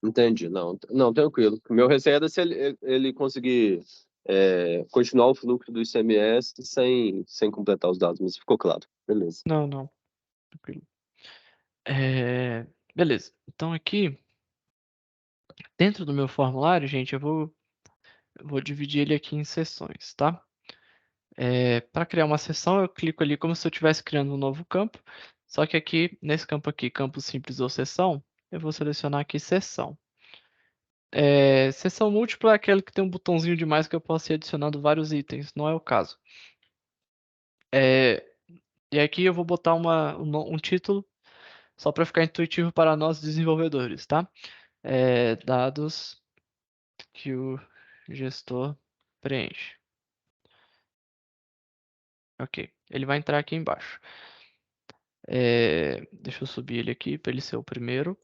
Entendi. Não, não, tranquilo. O meu receio era se ele conseguir continuar o fluxo do ICMS sem completar os dados, mas ficou claro. Beleza. Não, não, tranquilo. Beleza. Então aqui, dentro do meu formulário, gente, eu vou dividir ele aqui em seções, tá? Para criar uma seção, eu clico ali como se eu estivesse criando um novo campo. Só que aqui, nesse campo aqui, campo simples ou seção, eu vou selecionar aqui seção. Seção múltipla é aquele que tem um botãozinho de mais que eu posso ir adicionando vários itens. Não é o caso. É, e aqui eu vou botar um título só para ficar intuitivo para nós desenvolvedores, tá? Dados que o gestor preenche. Ok, ele vai entrar aqui embaixo. Deixa eu subir ele aqui para ele ser o primeiro.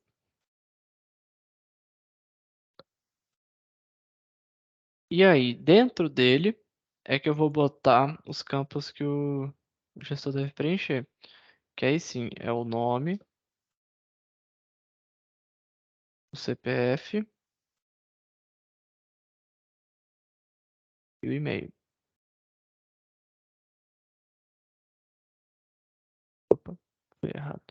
E aí, dentro dele é que eu vou botar os campos que o gestor deve preencher. Que aí sim, é o nome, o CPF e o e-mail. Opa, foi errado.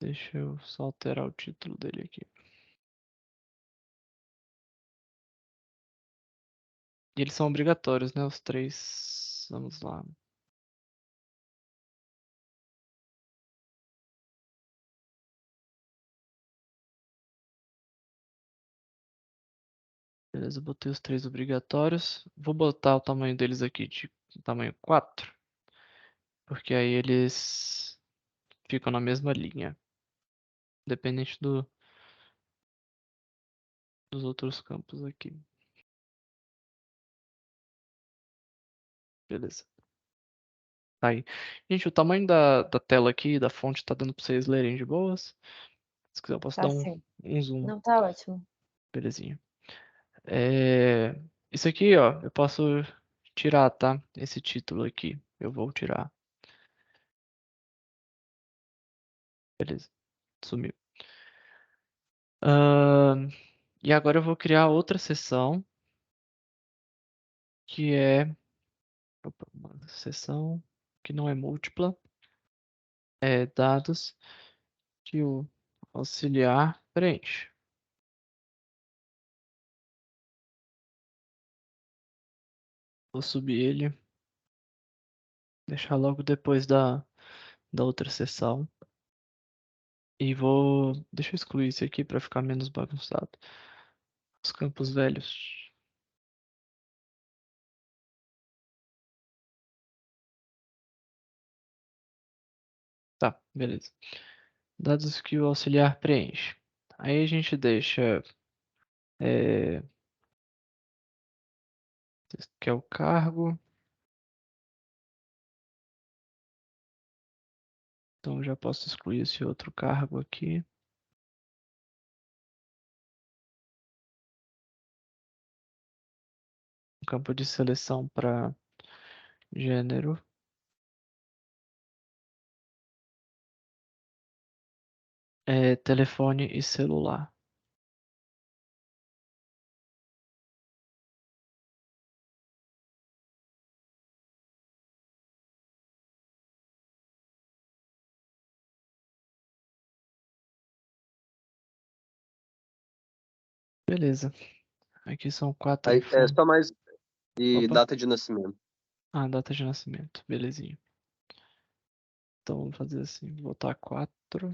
Deixa eu só alterar o título dele aqui. E eles são obrigatórios, né? Os três. Vamos lá. Beleza, eu botei os três obrigatórios. Vou botar o tamanho deles aqui de tamanho 4, porque aí eles ficam na mesma linha, independente dos outros campos aqui. Beleza. Tá aí. Gente, o tamanho da tela aqui, da fonte, tá dando pra vocês lerem de boas. Se quiser, eu posso Tá dar sim. um zoom. Não, tá ótimo. Belezinha. Isso aqui, ó, eu posso tirar, tá? Esse título aqui. Eu vou tirar. Beleza. Sumiu. E agora eu vou criar outra seção, que é opa, uma seção que não é múltipla, dados que o auxiliar preenche. Vou subir ele, deixar logo depois da outra seção. E deixa eu excluir isso aqui para ficar menos bagunçado. Os campos velhos. Tá, beleza. Dados que o auxiliar preenche. Aí a gente deixa, é, que é o cargo. Então já posso excluir esse outro cargo aqui. campo de seleção para gênero. Telefone e celular. Beleza. Aqui são 4 Aí é só mais. E Opa. data de nascimento. Data de nascimento. Belezinha. Então vamos fazer assim. Vou botar 4.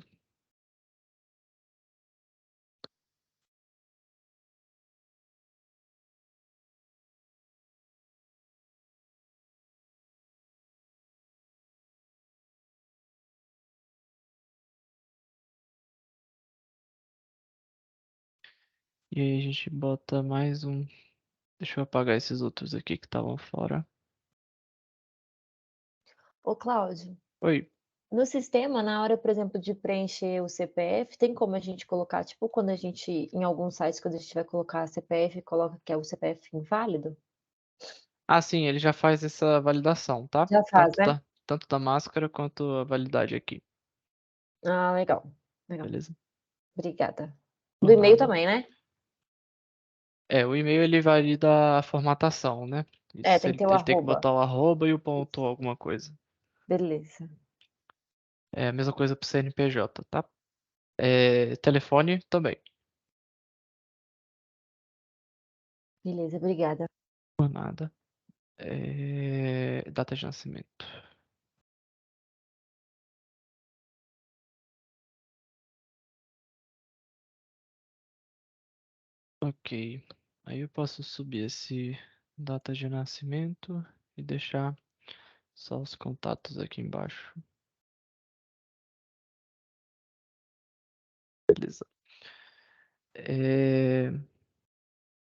E aí a gente bota mais um. Deixa eu apagar esses outros aqui que estavam fora. Ô, Cláudio, Oi. no sistema, na hora, por exemplo, de preencher o CPF, tem como a gente colocar, tipo, quando a gente, em alguns sites, quando a gente vai colocar CPF, coloca que é o CPF inválido? Sim, ele já faz essa validação, tá? Já faz, né? Tanto da máscara quanto a validade aqui. Ah, legal. Legal. Beleza? Obrigada. Por Do e-mail nada. também, né? O e-mail ele valida a formatação, né? É, Isso, tem que ter o ele tem que arroba. botar o arroba e o ponto Isso. alguma coisa. Beleza. É a mesma coisa pro CNPJ, tá? Telefone também. Beleza, obrigada. Por nada. Data de nascimento. Ok. Aí eu posso subir esse data de nascimento e deixar só os contatos aqui embaixo. Beleza.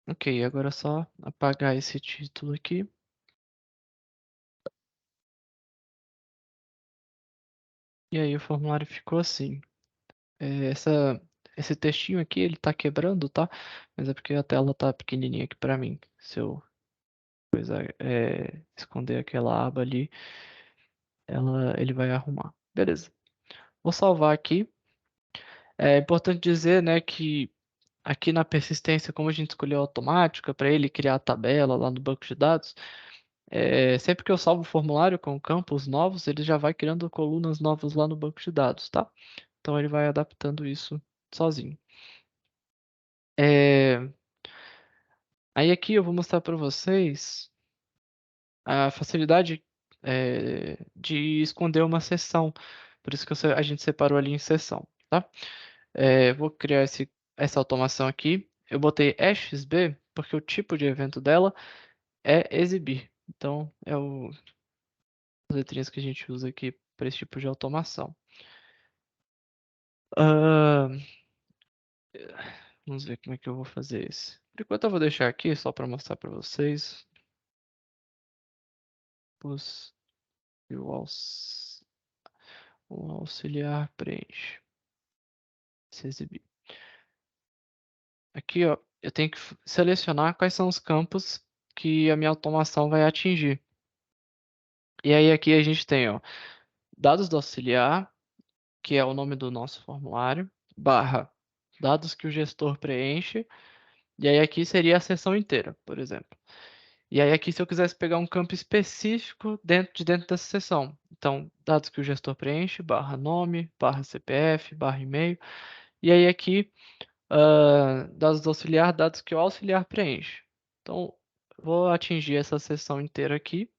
Ok, agora é só apagar esse título aqui. E aí o formulário ficou assim. Esse textinho aqui, ele tá quebrando, tá? Mas é porque a tela tá pequenininha aqui pra mim. Se eu esconder aquela aba ali, ele vai arrumar. Beleza. Vou salvar aqui. É importante dizer, né, que aqui na persistência, como a gente escolheu automática para ele criar a tabela lá no banco de dados, sempre que eu salvo o formulário com campos novos, ele já vai criando colunas novas lá no banco de dados, tá? Então ele vai adaptando isso sozinho. Aí aqui eu vou mostrar para vocês a facilidade de esconder uma seção. Por isso que a gente separou ali em seção, tá? Vou criar essa automação aqui. Eu botei EXB porque o tipo de evento dela é exibir. Então, as letrinhas que a gente usa aqui para esse tipo de automação. Ah, vamos ver como é que eu vou fazer isso. Por enquanto eu vou deixar aqui só para mostrar para vocês. E o auxiliar preenche. Se exibir. Aqui, ó, eu tenho que selecionar quais são os campos que a minha automação vai atingir. E aí aqui a gente tem, ó, dados do auxiliar, que é o nome do nosso formulário, barra dados que o gestor preenche, e aí aqui seria a seção inteira, por exemplo. E aí aqui se eu quisesse pegar um campo específico dentro dessa seção, então dados que o gestor preenche, barra nome, barra CPF, barra e-mail, e aí aqui dados do auxiliar, dados que o auxiliar preenche. Então vou atingir essa seção inteira aqui.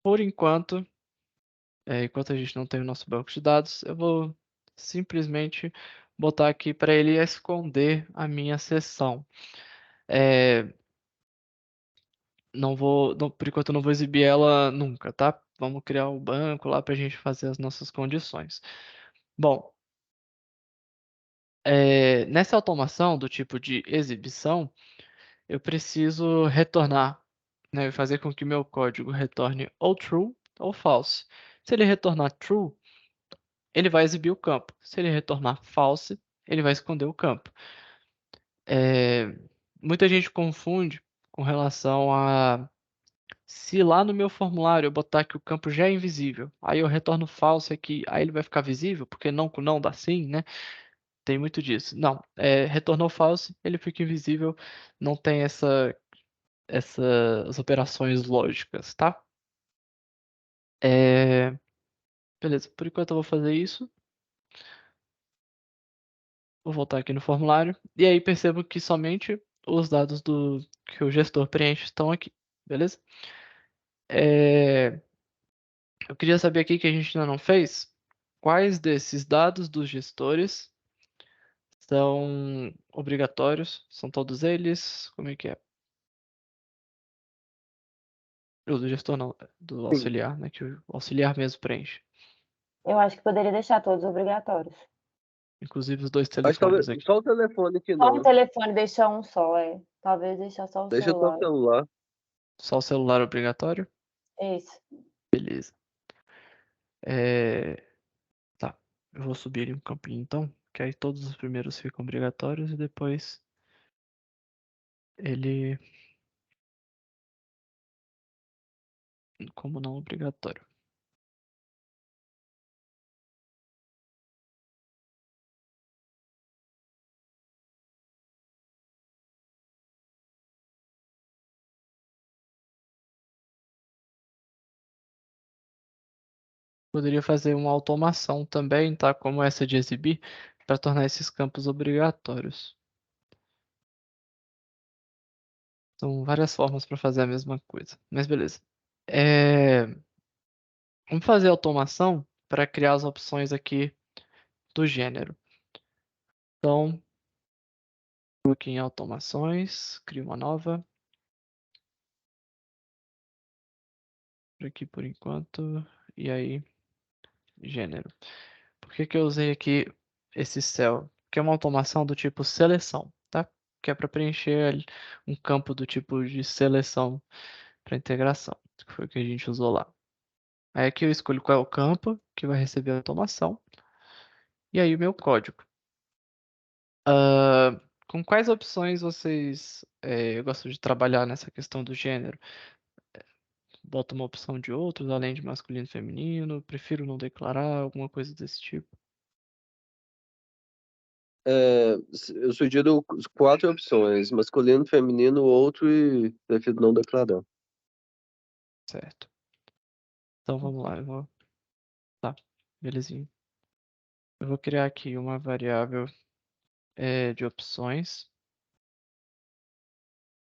Por enquanto, enquanto a gente não tem o nosso banco de dados, eu vou simplesmente botar aqui para ele esconder a minha seção. Por enquanto eu não vou exibir ela nunca, tá? Vamos criar o banco lá para a gente fazer as nossas condições. Bom, nessa automação do tipo de exibição, eu preciso retornar, né, fazer com que meu código retorne ou true ou false. Se ele retornar true, ele vai exibir o campo. Se ele retornar false, ele vai esconder o campo. muita gente confunde com relação a se lá no meu formulário eu botar que o campo já é invisível, aí eu retorno false aqui, aí ele vai ficar visível, porque não com não dá sim, né? Tem muito disso. Não, retornou false, ele fica invisível, não tem essas operações lógicas, tá? Beleza, por enquanto eu vou fazer isso. Vou voltar aqui no formulário. E aí percebo que somente os dados que o gestor preenche estão aqui, beleza? Eu queria saber aqui que a gente ainda não fez. Quais desses dados dos gestores são obrigatórios? São todos eles? Como é que é? O do gestor não, do Sim. auxiliar, né? Que o auxiliar mesmo preenche. Eu acho que poderia deixar todos obrigatórios. Inclusive os dois Acho que talvez telefones aqui. só o telefone que Só o não. telefone deixar um só, é. Talvez deixar só o Deixa só o celular. celular. Só o celular obrigatório? Isso. Beleza. É, Tá. Eu vou subir ele um campinho então, que aí todos os primeiros ficam obrigatórios e depois ele como não obrigatório. Poderia fazer uma automação também, tá? Como essa de exibir, para tornar esses campos obrigatórios. São várias formas para fazer a mesma coisa, mas beleza. É, Vamos fazer automação para criar as opções aqui do gênero. Então, vou aqui em automações, crio uma nova. Por aqui por enquanto. E aí, gênero. Por que que eu usei aqui esse cell? Que é uma automação do tipo seleção, tá? Que é para preencher um campo do tipo de seleção para integração, que foi o que a gente usou lá. Aí aqui eu escolho qual é o campo que vai receber a automação e aí o meu código. Com quais opções vocês gostam de trabalhar nessa questão do gênero? Bota uma opção de outros, além de masculino e feminino? Prefiro não declarar, alguma coisa desse tipo? Eu sugiro 4 opções: masculino, feminino, outro e prefiro não declarar. Certo. Então vamos lá, Tá, belezinha. Eu vou criar aqui uma variável de opções.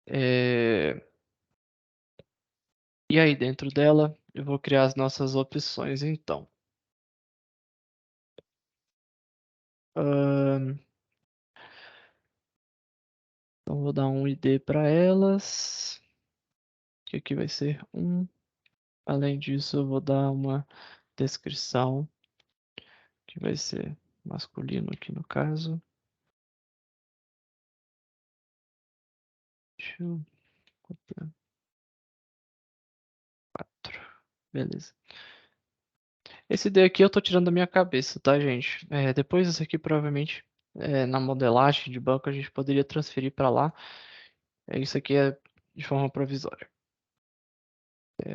É, E aí dentro dela eu vou criar as nossas opções então. Ahn, Então vou dar um ID para elas, que aqui vai ser 1. Além disso, eu vou dar uma descrição, que vai ser masculino aqui no caso. Deixa eu copiar. 4. Beleza. Esse ID aqui eu tô tirando da minha cabeça, tá, gente? Depois isso aqui provavelmente na modelagem de banco a gente poderia transferir para lá. Isso aqui é de forma provisória.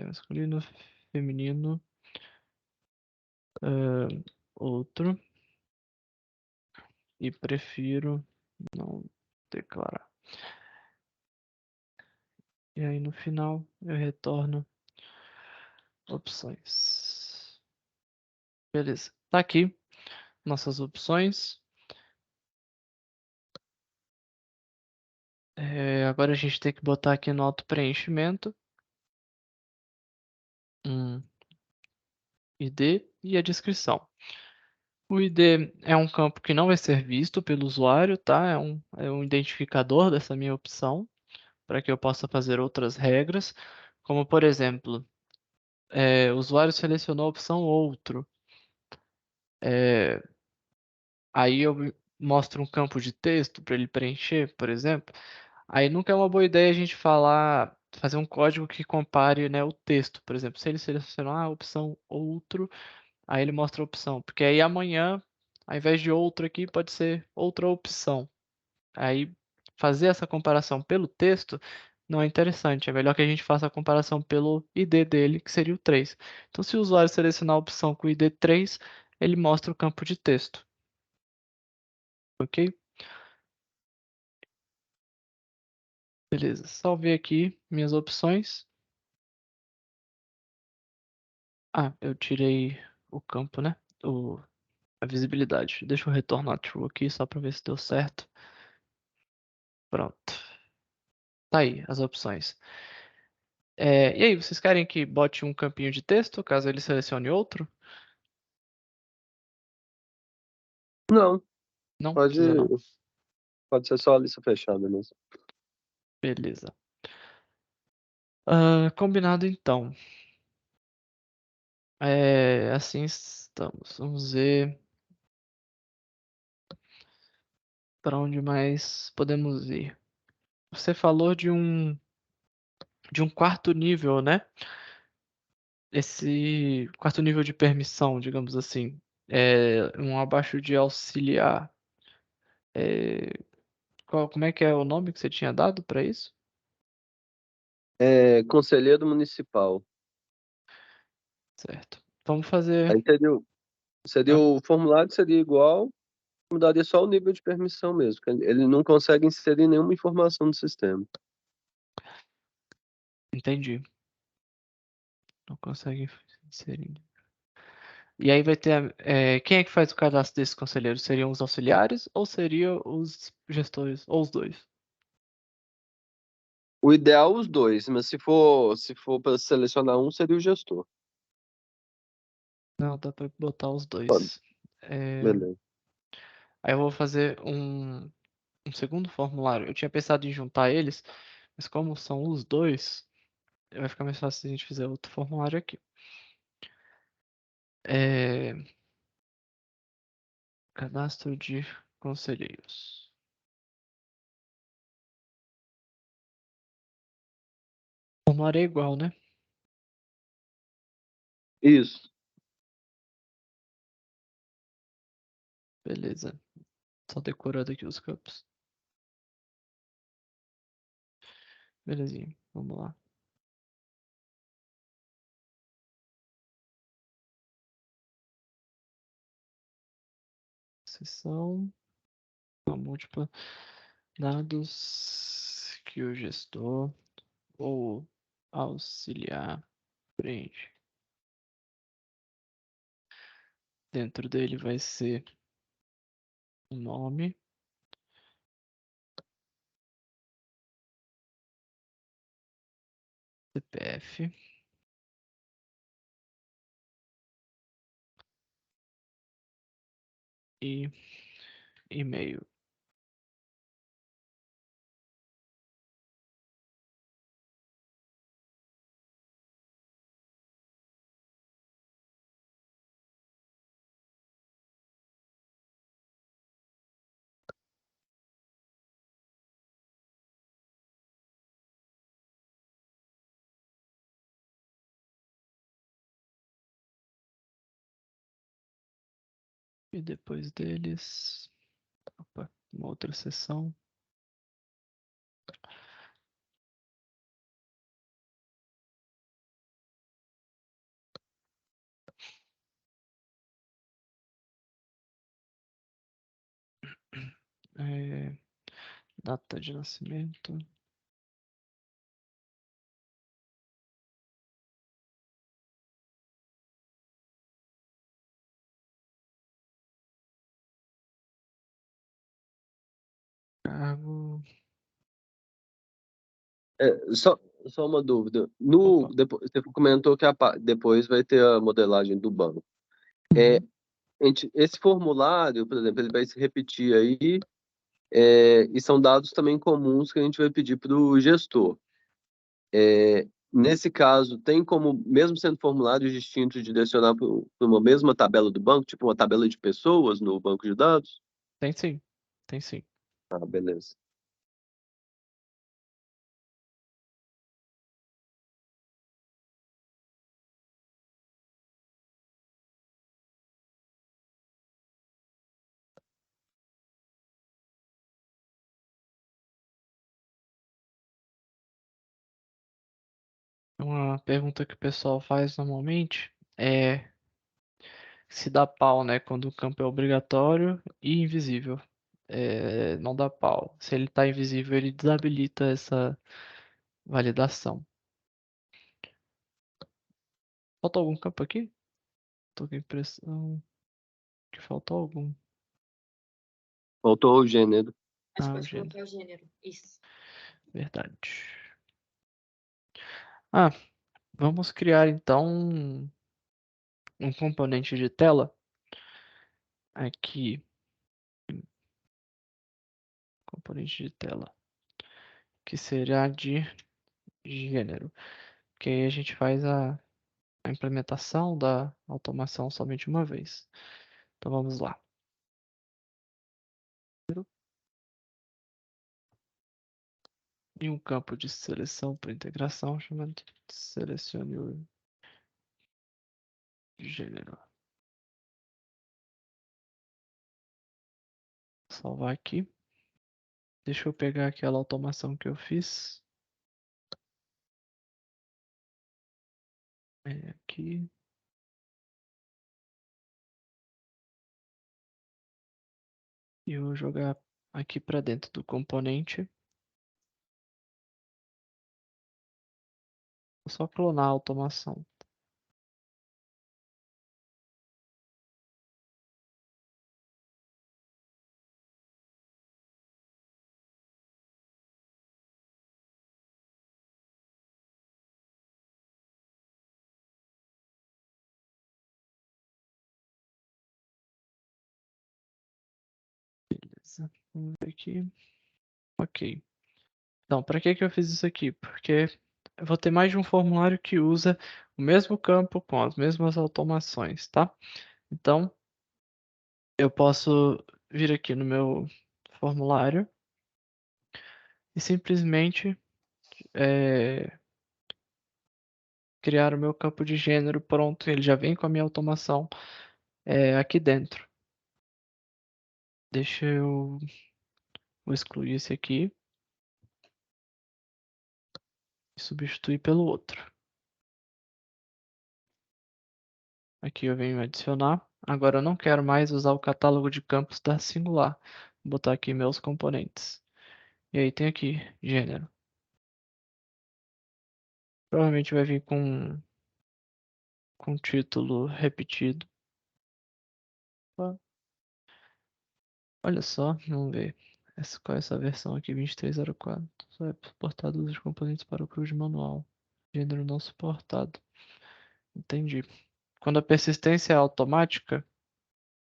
Masculino, feminino, outro. E prefiro não declarar. E aí no final eu retorno opções. Beleza. Tá aqui nossas opções. Agora a gente tem que botar aqui no auto preenchimento um ID e a descrição. O ID é um campo que não vai ser visto pelo usuário, tá? É um identificador dessa minha opção, para que eu possa fazer outras regras, como por exemplo, o usuário selecionou a opção outro. Aí eu mostro um campo de texto para ele preencher, por exemplo. Aí nunca é uma boa ideia a gente fazer um código que compare, né, o texto. Por exemplo, se ele selecionar a opção outro, aí ele mostra a opção. Porque aí amanhã, ao invés de outro aqui, pode ser outra opção. Aí fazer essa comparação pelo texto não é interessante. É melhor que a gente faça a comparação pelo ID dele, que seria o 3. Então, se o usuário selecionar a opção com o ID 3, ele mostra o campo de texto. Ok? Beleza. Salvei aqui minhas opções. Ah, eu tirei o campo, né? A visibilidade. Deixa eu retornar true aqui só para ver se deu certo. Pronto. Tá aí as opções. E aí, vocês querem que bote um campinho de texto, caso ele selecione outro? Não, Não pode, precisa não. pode ser só a lista fechada mesmo. Beleza. Combinado então. Assim estamos. Vamos ver para onde mais podemos ir. Você falou de um quarto nível, né? Esse quarto nível de permissão, digamos assim, é um abaixo de auxiliar. É, como é que é o nome que você tinha dado para isso? Conselheiro municipal. Certo. Vamos fazer. Aí seria Ah, o formulário seria igual, mudaria só o nível de permissão mesmo, que ele não consegue inserir nenhuma informação no sistema. entendi. Não consegue inserir. E aí vai ter. Quem é que faz o cadastro desses conselheiros? Seriam os auxiliares ou seriam os gestores? Ou os dois? O ideal os dois, mas se for para selecionar um, seria o gestor. Não, dá para botar os Pode, dois. É, beleza. Aí eu vou fazer um segundo formulário. Eu tinha pensado em juntar eles, mas como são os dois, vai ficar mais fácil se a gente fizer outro formulário aqui. É, Cadastro de conselheiros. O formulário é igual, né? Isso. Beleza. Só decorando aqui os campos. Belezinha. Vamos lá. Seção. Uma múltipla. Dados que o gestor ou auxiliar preenche. Dentro dele vai ser o nome, CPF e e-mail. E depois deles, opa, uma outra seção. É, Data de nascimento. Cargo. Só uma dúvida. Opa. Você comentou que depois vai ter a modelagem do banco. Uhum. Esse formulário, por exemplo, ele vai se repetir aí, e são dados também comuns que a gente vai pedir para o gestor. Nesse caso, tem como, mesmo sendo formulários distintos, direcionar para uma mesma tabela do banco, tipo uma tabela de pessoas no banco de dados? Tem sim. Tem sim. Ah, beleza. Uma pergunta que o pessoal faz normalmente é se dá pau, né? Quando o campo é obrigatório e invisível. Não dá pau. Se ele tá invisível, ele desabilita essa validação. Falta algum campo aqui? Tô com a impressão que faltou algum. Faltou o gênero. Acho que O pode gênero. colocar o gênero. Isso. Verdade. Vamos criar então um componente de tela aqui. Componente de tela. Que será de gênero. Que aí a gente faz a implementação da automação somente uma vez. Então vamos lá. E um campo de seleção para integração chamado selecione o gênero. Salvar aqui. Deixa eu pegar aquela automação que eu fiz. Aqui. E eu vou jogar aqui para dentro do componente. Vou só clonar a automação. Beleza. Vamos ver aqui. Ok. Então, para que que eu fiz isso aqui? Porque eu vou ter mais de um formulário que usa o mesmo campo com as mesmas automações, tá? Então, eu posso vir aqui no meu formulário e simplesmente criar o meu campo de gênero pronto. Ele já vem com a minha automação aqui dentro. Deixa eu vou excluir esse aqui e substituir pelo outro. Aqui eu venho adicionar. Agora eu não quero mais usar o catálogo de campos da Singular. Vou botar aqui meus componentes. E aí tem aqui gênero. Provavelmente vai vir com título repetido. Ó, olha só, vamos ver. Qual é essa versão aqui? 2304. Só é suportado os componentes para o Cruz manual. Gênero não suportado. Entendi. Quando a persistência é automática,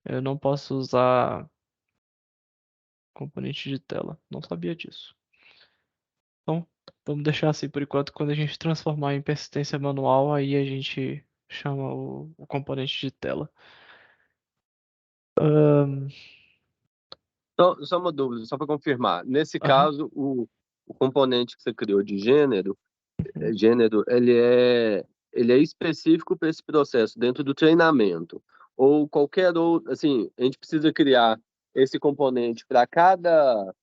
eu não posso usar componente de tela. Não sabia disso. Então, vamos deixar assim por enquanto. Quando a gente transformar em persistência manual, aí a gente chama o componente de tela. Só uma dúvida, só para confirmar. Nesse Aham. caso, o componente que você criou de gênero, Uhum. ele é específico para esse processo dentro do treinamento. Ou qualquer outro, assim, a gente precisa criar esse componente para cada,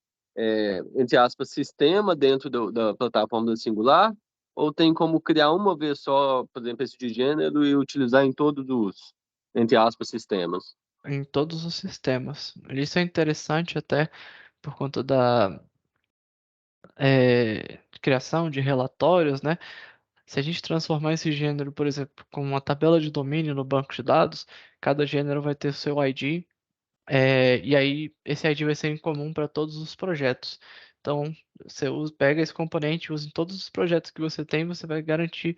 entre aspas, sistema dentro da plataforma da Singular, ou tem como criar uma vez só, por exemplo, esse de gênero e utilizar em todos os, entre aspas, sistemas? Em todos os sistemas. Isso é interessante até por conta da criação de relatórios, né? Se a gente transformar esse gênero, por exemplo, com uma tabela de domínio no banco de dados, cada gênero vai ter seu ID, e aí esse ID vai ser em comum para todos os projetos. Então, você pega esse componente, usa em todos os projetos que você tem, você vai garantir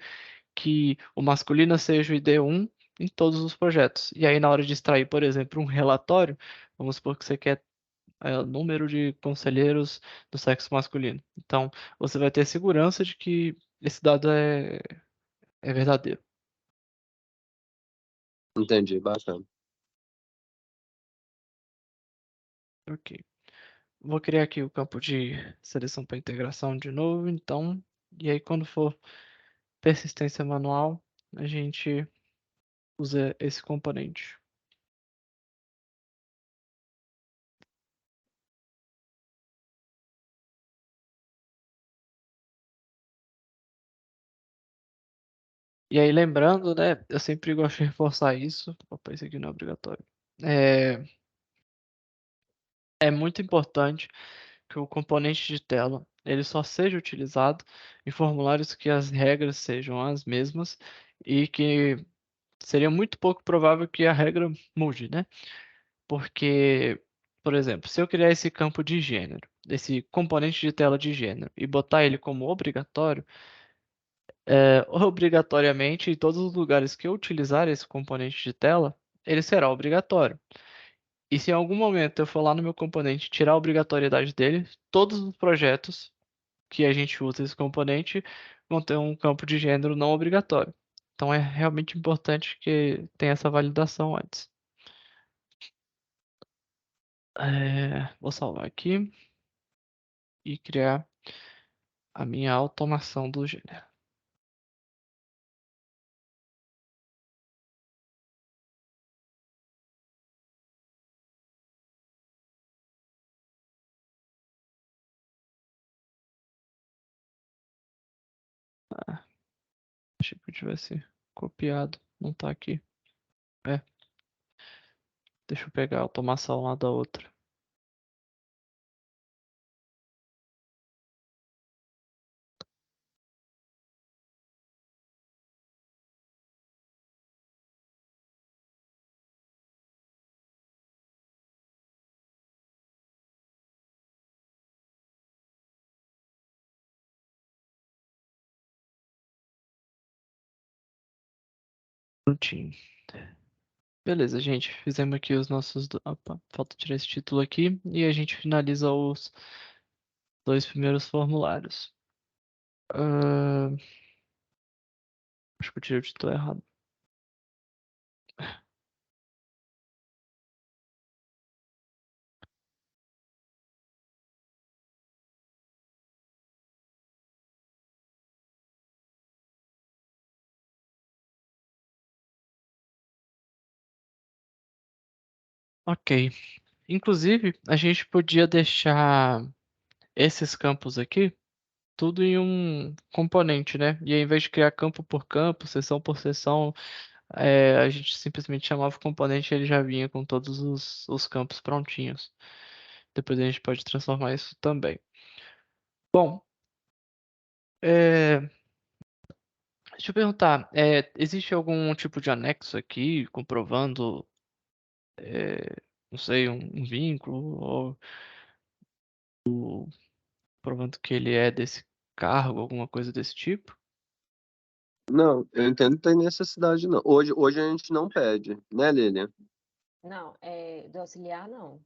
que o masculino seja o ID1 em todos os projetos. E aí, na hora de extrair, por exemplo, um relatório, vamos supor que você quer o número de conselheiros do sexo masculino. Então, você vai ter segurança de que esse dado é verdadeiro. Entendi, bacana. Ok. Vou criar aqui o campo de seleção para integração de novo, então, e aí quando for persistência manual, a gente usa esse componente. E aí, lembrando, né? Eu sempre gosto de reforçar isso. Opa, isso aqui não é obrigatório. É, é muito importante que o componente de tela ele só seja utilizado em formulários que as regras sejam as mesmas e que seria muito pouco provável que a regra mude, né? Porque, por exemplo, se eu criar esse campo de gênero, esse componente de tela de gênero, e botar ele como obrigatório, obrigatoriamente, em todos os lugares que eu utilizar esse componente de tela, ele será obrigatório. E se em algum momento eu for lá no meu componente e tirar a obrigatoriedade dele, todos os projetos que a gente usa esse componente vão ter um campo de gênero não obrigatório. Então é realmente importante que tenha essa validação antes. Vou salvar aqui e criar a minha automação do gênero. Ah, achei que eu tivesse copiado, não tá aqui. É, deixa eu pegar a automação lá da outra. Prontinho. Beleza, gente. Fizemos aqui os nossos. Opa, falta tirar esse título aqui. E a gente finaliza os dois primeiros formulários. Ah, acho que eu tirei o título errado. Ok. Inclusive, a gente podia deixar esses campos aqui tudo em um componente, né? E ao invés de criar campo por campo, seção por seção, a gente simplesmente chamava o componente e ele já vinha com todos os campos prontinhos. Depois a gente pode transformar isso também. Bom, é, deixa eu perguntar, existe algum tipo de anexo aqui comprovando, não sei, um vínculo ou provando que ele é desse cargo, alguma coisa desse tipo? Não, eu entendo que tem necessidade, não. Hoje a gente não pede, né, Lilian? Não, do auxiliar não.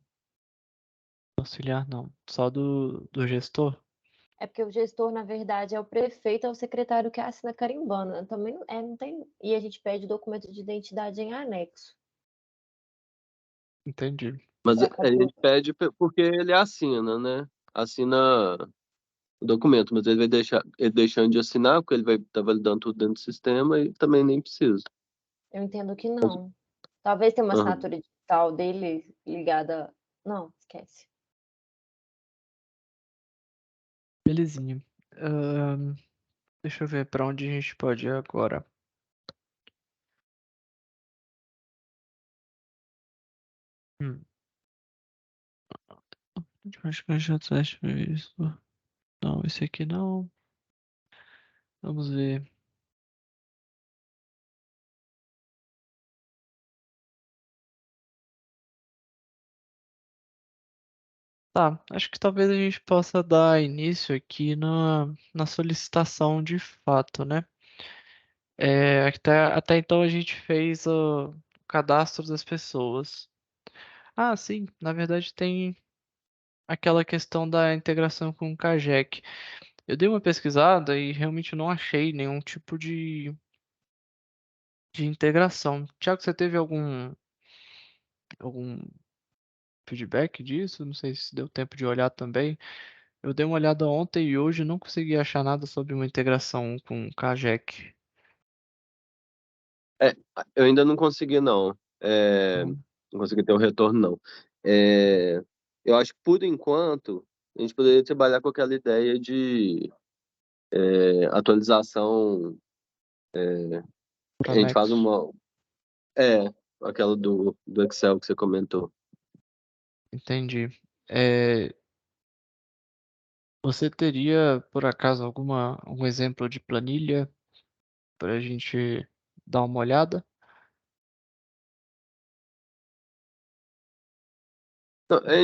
Auxiliar não, só do gestor? É porque o gestor, na verdade, é o prefeito, é o secretário que assina carimbando, né? Também não tem. E a gente pede documento de identidade em anexo. Entendi. Mas É a compro- gente pede porque ele assina, né? Assina o documento, mas ele vai deixar, ele deixando de assinar, porque ele vai estar validando tudo dentro do sistema e também nem precisa. Eu entendo que não. Talvez tenha uma Aham. assinatura digital dele ligada. Não, esquece. Belezinha. Ahn, deixa eu ver pra onde a gente pode ir agora. Hum. Acho que eu já teste isso. Não, esse aqui não. Vamos ver. Tá, acho que talvez a gente possa dar início aqui na solicitação de fato, né? Até então a gente fez o cadastro das pessoas. Ah, sim, na verdade tem aquela questão da integração com o Kajek. Eu dei uma pesquisada e realmente não achei nenhum tipo de integração. Tiago, você teve algum feedback disso? Não sei se deu tempo de olhar também. Eu dei uma olhada ontem e hoje não consegui achar nada sobre uma integração com o Kajek. É, eu ainda não consegui, não. Então, Não consegui ter um retorno, não. É, eu acho que, por enquanto, a gente poderia trabalhar com aquela ideia de atualização A gente faz anexo. uma. É, aquela do Excel que você comentou. Entendi. É, você teria, por acaso, algum exemplo de planilha para a gente dar uma olhada? Então, a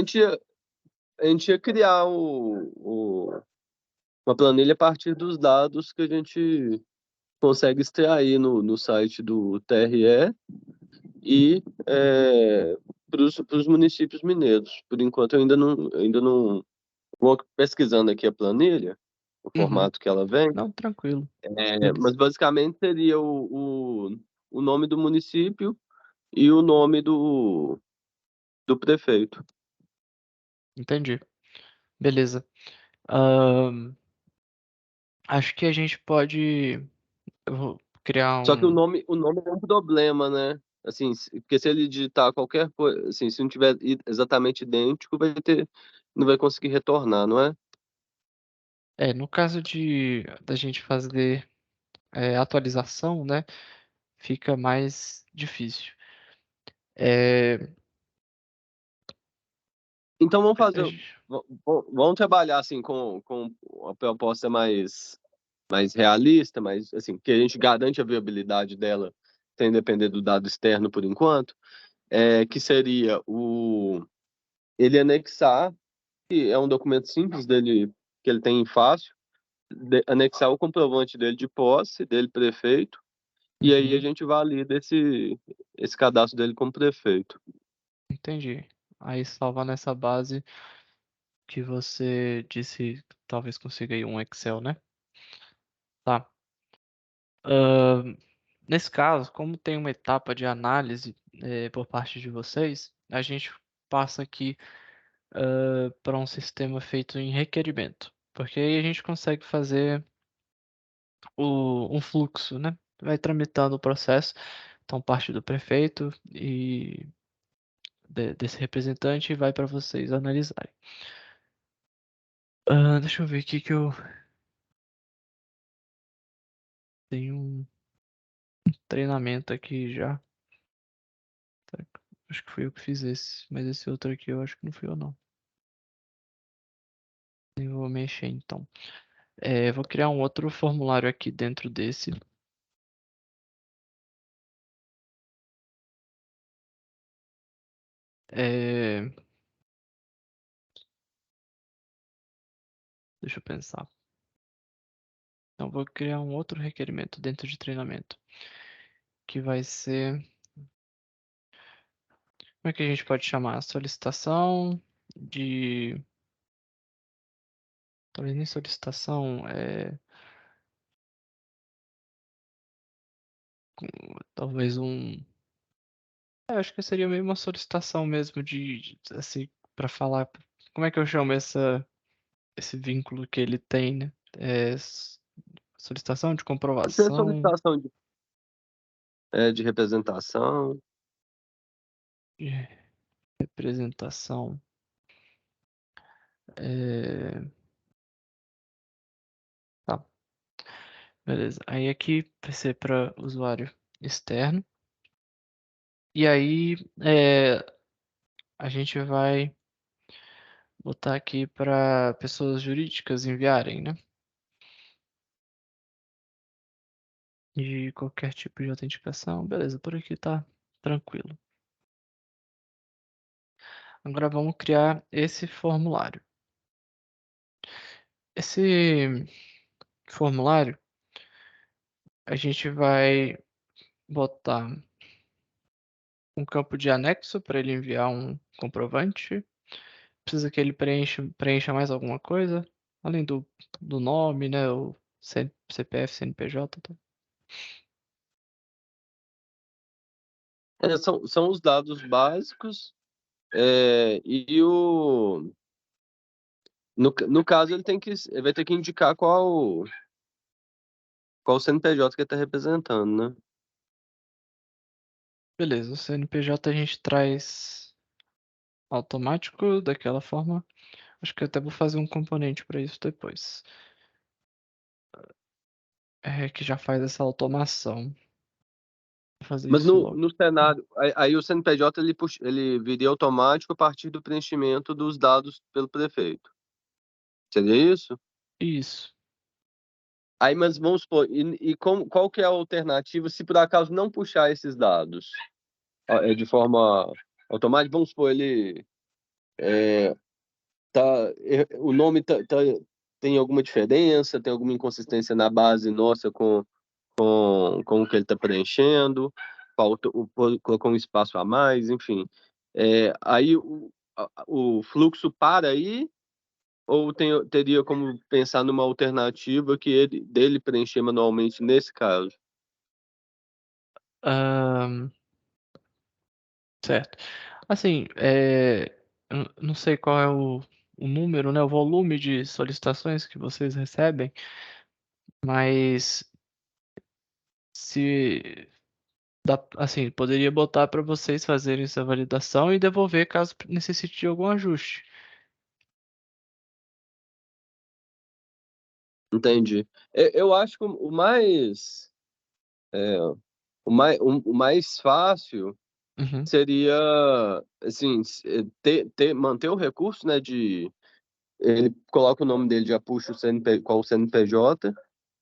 gente ia criar uma planilha a partir dos dados que a gente consegue extrair no site do TRE e para os municípios mineiros. Por enquanto, eu ainda não vou pesquisando aqui a planilha, o Uhum. formato que ela vem, Não, tranquilo. mas Beleza. basicamente seria o nome do município e o nome do prefeito. Entendi. Beleza. Ahn, acho que a gente pode. Eu vou criar Só que um. o nome é um problema, né? Assim, porque se ele digitar qualquer coisa, assim, se não tiver exatamente idêntico, não vai conseguir retornar, não é? No caso da gente fazer atualização, né? Fica mais difícil. É, Então vamos a fazer, gente- vamos trabalhar assim com uma proposta mais realista, mais assim, que a gente garante a viabilidade dela sem depender do dado externo por enquanto, que seria ele anexar, que é um documento simples dele que ele tem fácil, anexar o comprovante dele de posse, dele prefeito, e aí a Uhum, gente valida esse cadastro dele como prefeito. entendi. Aí salvar nessa base que você disse, talvez consiga aí um Excel, né? Tá. Ahn, nesse caso, como tem uma etapa de análise por parte de vocês, a gente passa aqui para um sistema feito em requerimento, porque aí a gente consegue fazer um fluxo, né? Vai tramitando o processo, então parte do prefeito e desse representante vai para vocês analisarem. Deixa eu ver aqui que eu tenho um treinamento aqui já. Tá, acho que fui eu que fiz esse, mas esse outro aqui eu acho que não fui eu não. Eu vou mexer então. Vou criar um outro formulário aqui dentro desse. É, deixa eu pensar. Então, vou criar um outro requerimento dentro de treinamento, que vai ser. Como é que a gente pode chamar? Solicitação de. Talvez nem solicitação, talvez um. Acho que seria meio uma solicitação mesmo assim, para falar. Como é que eu chamo esse vínculo que ele tem, né? Solicitação de Pode ser comprovação solicitação de representação. de representação. É, tá, beleza. Aí aqui vai ser para usuário externo. E aí a gente vai botar aqui para pessoas jurídicas enviarem, né? De qualquer tipo de autenticação. Beleza, por aqui tá tranquilo. Agora vamos criar esse formulário. Esse formulário a gente vai botar um campo de anexo para ele enviar um comprovante. Precisa que ele preencha mais alguma coisa, além do nome, né? O CPF, CNPJ. Tá? São os dados básicos, no caso ele vai ter que indicar qual CNPJ que ele está representando, né? Beleza, o CNPJ a gente traz automático daquela forma. Acho que eu até vou fazer um componente para isso depois. Que já faz essa automação. fazer Mas isso logo. no cenário, aí o CNPJ ele viria automático a partir do preenchimento dos dados pelo prefeito. Seria isso? Isso. Aí, mas vamos supor, qual que é a alternativa se por acaso não puxar esses dados de forma automática? Vamos supor, ele o nome tem alguma diferença, tem alguma inconsistência na base nossa com o que ele está preenchendo, colocou um espaço a mais, enfim. Aí o fluxo para aí, ou teria como pensar numa alternativa dele preencher manualmente nesse caso? Ahn, certo. Assim, eu não sei qual é o número, né, o volume de solicitações que vocês recebem, mas se assim, poderia botar para vocês fazerem essa validação e devolver caso necessite de algum ajuste. Entendi. Eu acho que o mais fácil Uhum, seria, assim, manter o recurso, né, ele coloca o nome dele, já puxa qual o CNPJ,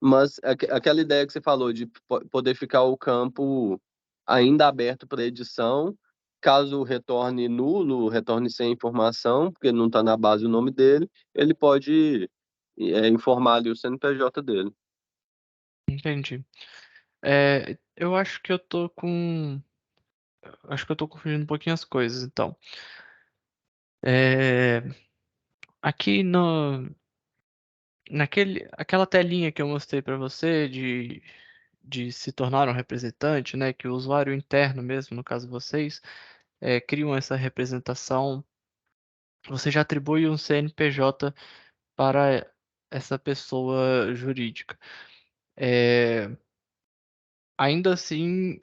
mas aquela ideia que você falou de poder ficar o campo ainda aberto para edição, caso retorne nulo, retorne sem informação, porque não está na base o nome dele, ele pode informar ali o CNPJ dele. entendi. Eu acho que acho que eu tô confundindo um pouquinho as coisas, então. É, aqui no, aquela telinha que eu mostrei para você de se tornar um representante, né, que o usuário interno mesmo, no caso vocês, criam essa representação, você já atribui um CNPJ para essa pessoa jurídica. É, ainda assim,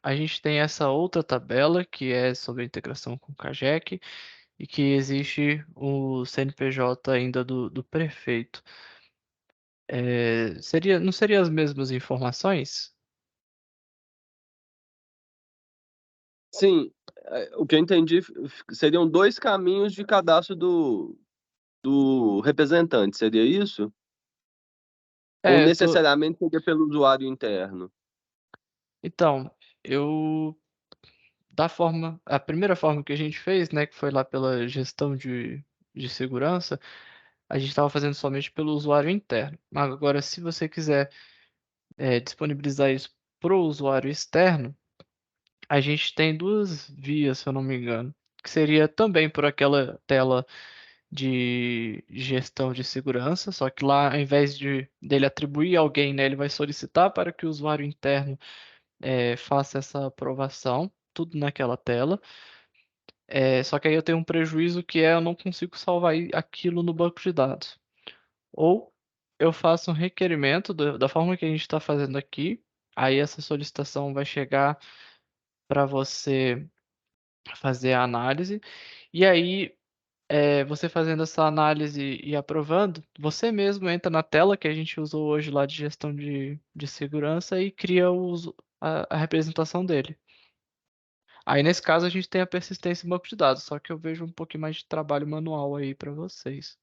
a gente tem essa outra tabela que é sobre a integração com o CAGEC e que existe o CNPJ ainda do prefeito. Não seria as mesmas informações? Sim, o que eu entendi seriam dois caminhos de cadastro do representante, seria isso? Ou É, eu tô. necessariamente seria pelo usuário interno? Então, eu a primeira forma que a gente fez, né, que foi lá pela gestão de segurança, a gente estava fazendo somente pelo usuário interno. Agora, se você quiser disponibilizar isso para o usuário externo, a gente tem duas vias, se eu não me engano, que seria também por aquela tela de gestão de segurança, só que lá, ao invés dele atribuir alguém, né, ele vai solicitar para que o usuário interno faça essa aprovação, tudo naquela tela. Só que aí eu tenho um prejuízo que eu não consigo salvar aquilo no banco de dados. Ou eu faço um requerimento da forma que a gente está fazendo aqui, aí essa solicitação vai chegar para você fazer a análise, e aí você fazendo essa análise e aprovando, você mesmo entra na tela que a gente usou hoje lá de gestão de segurança e cria a representação dele. Aí nesse caso a gente tem a persistência em banco de dados, só que eu vejo um pouquinho mais de trabalho manual aí para vocês.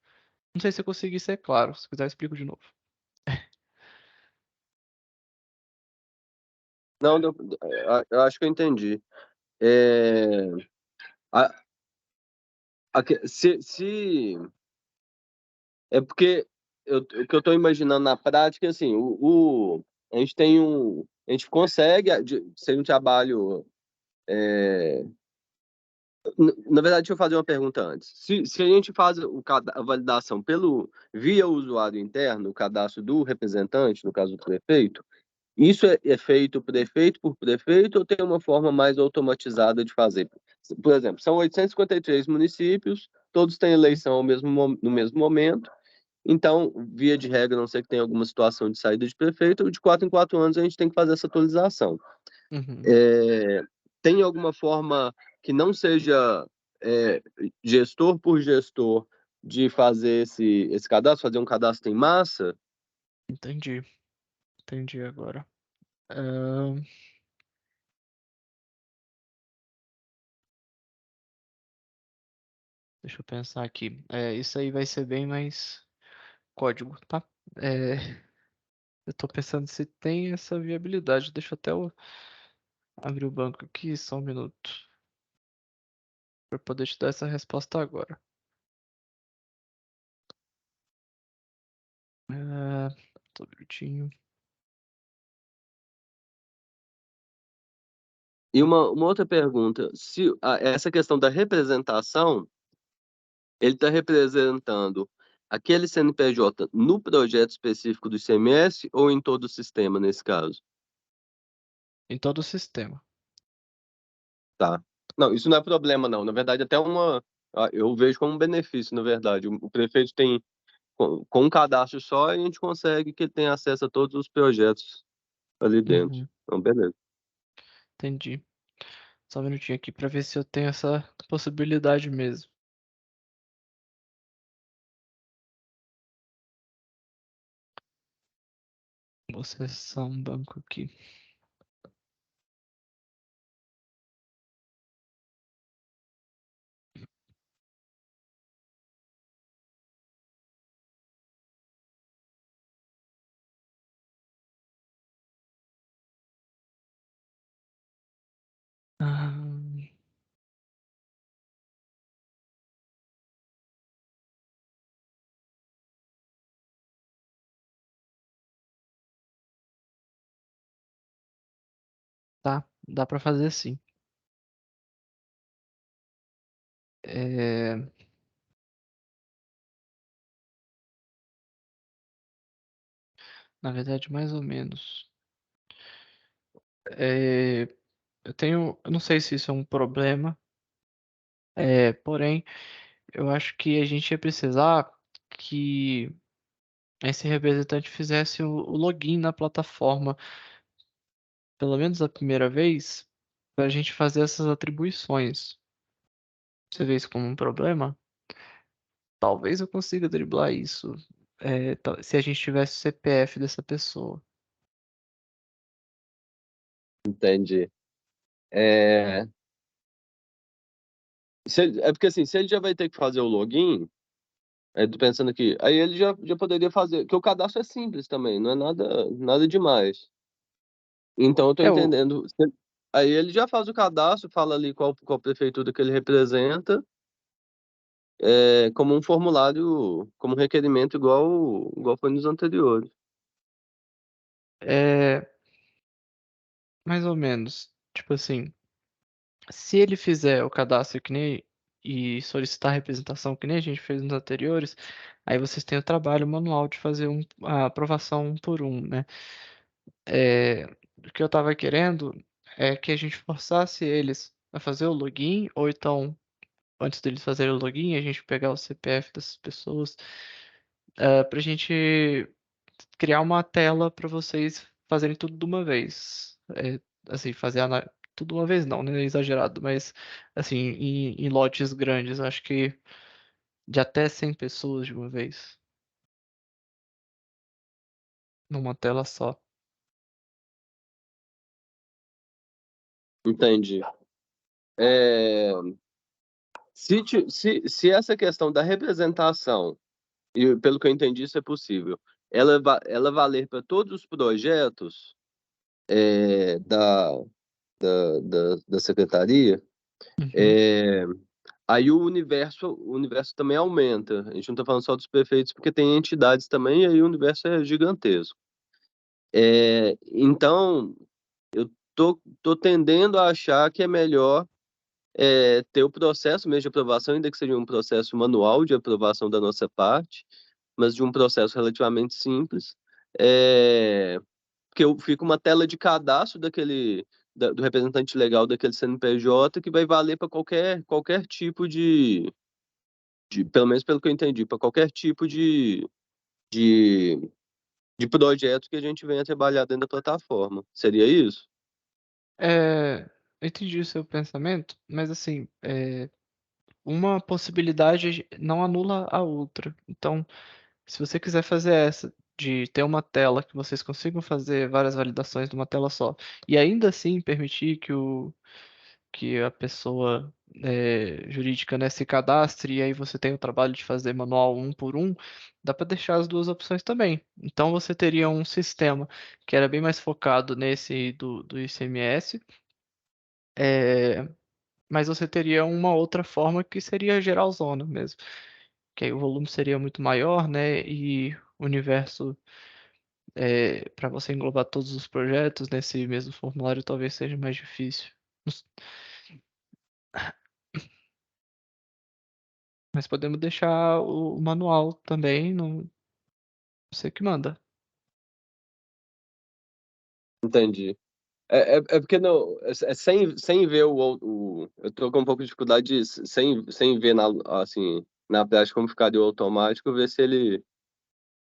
Não sei se eu consegui ser claro, se quiser eu explico de novo. Não, eu acho que eu entendi. É, a- é porque o que eu estou imaginando na prática é assim, a gente a gente consegue ser um trabalho. Na verdade, deixa eu fazer uma pergunta antes. Se a gente faz a validação via usuário interno, o cadastro do representante, no caso do prefeito, isso é feito prefeito por prefeito ou tem uma forma mais automatizada de fazer? Por exemplo, são 853 municípios, todos têm eleição no mesmo momento, então, via de regra, a não ser que tenha alguma situação de saída de prefeito, de 4 em 4 anos a gente tem que fazer essa atualização. Uhum, É, tem alguma forma que não seja é, gestor por gestor de fazer esse cadastro, fazer um cadastro em massa? entendi agora. Deixa eu pensar aqui. Isso aí vai ser bem mais código, tá? É, eu tô pensando se tem essa viabilidade. Deixa eu até abrir o banco aqui, só um minuto. Para poder te dar essa resposta agora. Só um minutinho. E uma outra pergunta, se essa questão da representação, ele está representando aquele CNPJ no projeto específico do ICMS ou em todo o sistema nesse caso? Em todo o sistema. Tá. Não, isso não é problema, não. Na verdade, até eu vejo como um benefício, na verdade. O prefeito tem, com um cadastro só, a gente consegue que ele tenha acesso a todos os projetos ali dentro. Uhum, Então, beleza. entendi. Só um minutinho aqui para ver se eu tenho essa possibilidade mesmo. Vou acessar um banco aqui. Ah, tá, dá para fazer sim. É, na verdade, mais ou menos. É, eu não sei se isso é um problema, porém, eu acho que a gente ia precisar que esse representante fizesse o login na plataforma, pelo menos a primeira vez, para a gente fazer essas atribuições. Você vê isso como um problema? Talvez eu consiga driblar isso, se a gente tivesse o CPF dessa pessoa. Entendi. É, é porque assim, se ele já vai ter que fazer o login, tô pensando aqui, aí ele já poderia fazer, que o cadastro é simples também, não é nada demais. Então eu tô É o, entendendo. Aí ele já faz o cadastro, fala ali qual prefeitura que ele representa, como um formulário, como um requerimento igual foi nos anteriores. é mais ou menos, tipo assim, se ele fizer o cadastro que nem e solicitar a representação que nem a gente fez nos anteriores, aí vocês têm o trabalho manual de fazer a aprovação um por um, né? O que eu tava querendo é que a gente forçasse eles a fazer o login, ou então, antes deles fazerem o login, a gente pegar o CPF dessas pessoas, pra gente criar uma tela para vocês fazerem tudo de uma vez. Assim, tudo de uma vez não, né? É exagerado, mas assim, em lotes grandes, acho que de até 100 pessoas de uma vez, numa tela só. Entendi. É, se essa questão da representação, e pelo que eu entendi, isso é possível, ela valer para todos os projetos da secretaria, Uhum. é, aí o universo também aumenta. A gente não está falando só dos prefeitos, porque tem entidades também, e aí o universo é gigantesco. Então, eu tô tendendo a achar que é melhor ter o processo mesmo de aprovação, ainda que seja um processo manual de aprovação da nossa parte, mas de um processo relativamente simples, porque fica uma tela de cadastro do representante legal daquele CNPJ que vai valer para qualquer tipo pelo menos pelo que eu entendi, para qualquer tipo de, de projeto que a gente venha trabalhar dentro da plataforma. Seria isso? Eu entendi o seu pensamento, mas assim, uma possibilidade não anula a outra. Então, se você quiser fazer essa, de ter uma tela que vocês consigam fazer várias validações numa tela só, e ainda assim permitir que a pessoa jurídica, né, se cadastre e aí você tem o trabalho de fazer manual um por um, dá para deixar as duas opções também. Então você teria um sistema que era bem mais focado nesse do ICMS, mas você teria uma outra forma que seria geralzona mesmo, que aí o volume seria muito maior, né, e o universo para você englobar todos os projetos nesse mesmo formulário talvez seja mais difícil. Não s- Mas podemos deixar o manual também, não você que manda. Entendi. É porque não, sem ver eu tô com um pouco de dificuldade sem ver assim, na prática como ficaria o automático, ver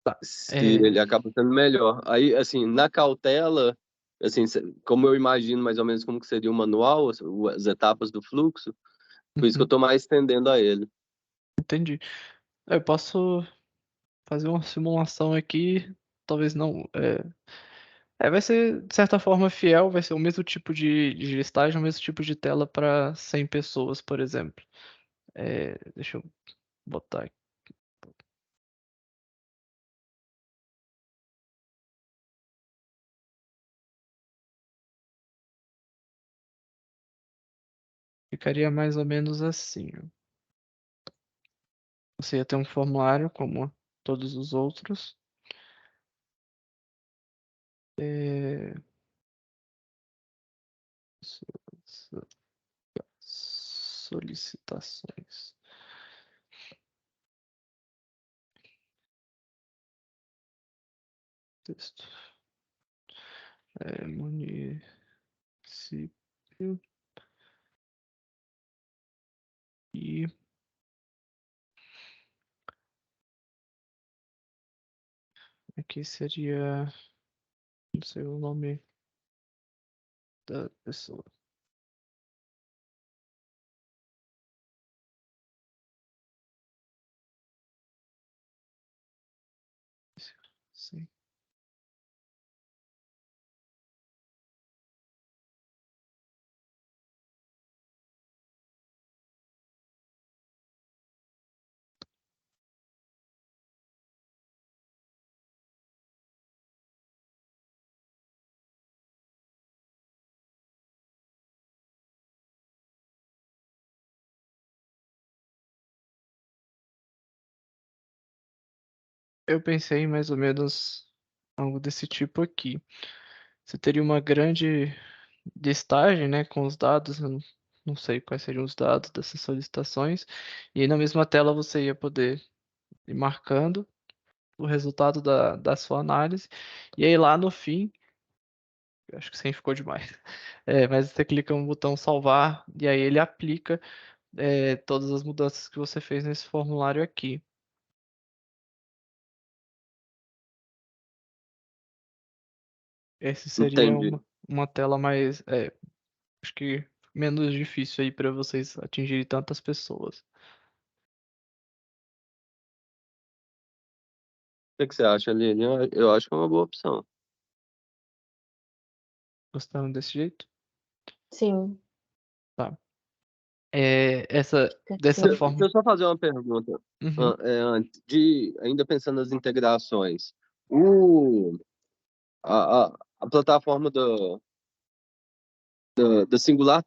Tá. se É, ele acaba sendo melhor. Aí, assim, na cautela, assim, como eu imagino mais ou menos como que seria o manual, as etapas do fluxo, por isso que eu uhum, tô mais tendendo a ele. entendi. Eu posso fazer uma simulação aqui, talvez não. Vai ser, de certa forma, fiel, vai ser o mesmo tipo de listagem, o mesmo tipo de tela para 100 pessoas, por exemplo. Deixa eu botar aqui. Ficaria mais ou menos assim, ó. Você ia ter um formulário como todos os outros. É, so- so- Solicitações. Texto. Município. E aqui seria, não sei o nome da pessoa. Sim. Eu pensei em mais ou menos algo desse tipo aqui. Você teria uma grande listagem, né, com os dados, eu não sei quais seriam os dados dessas solicitações, e aí na mesma tela você ia poder ir marcando o resultado da sua análise, e aí lá no fim, eu acho que sim ficou demais, mas você clica no botão salvar, e aí ele aplica todas as mudanças que você fez nesse formulário aqui. Esse seria Entendi. uma tela mais, acho que menos difícil aí para vocês atingirem tantas pessoas. O que que você acha, Aline? Eu acho que é uma boa opção. Gostaram desse jeito? Sim, Tá. Dessa sim. Deixa forma. eu só fazer uma pergunta, Uhum. antes ainda pensando nas integrações. O, a plataforma da Singular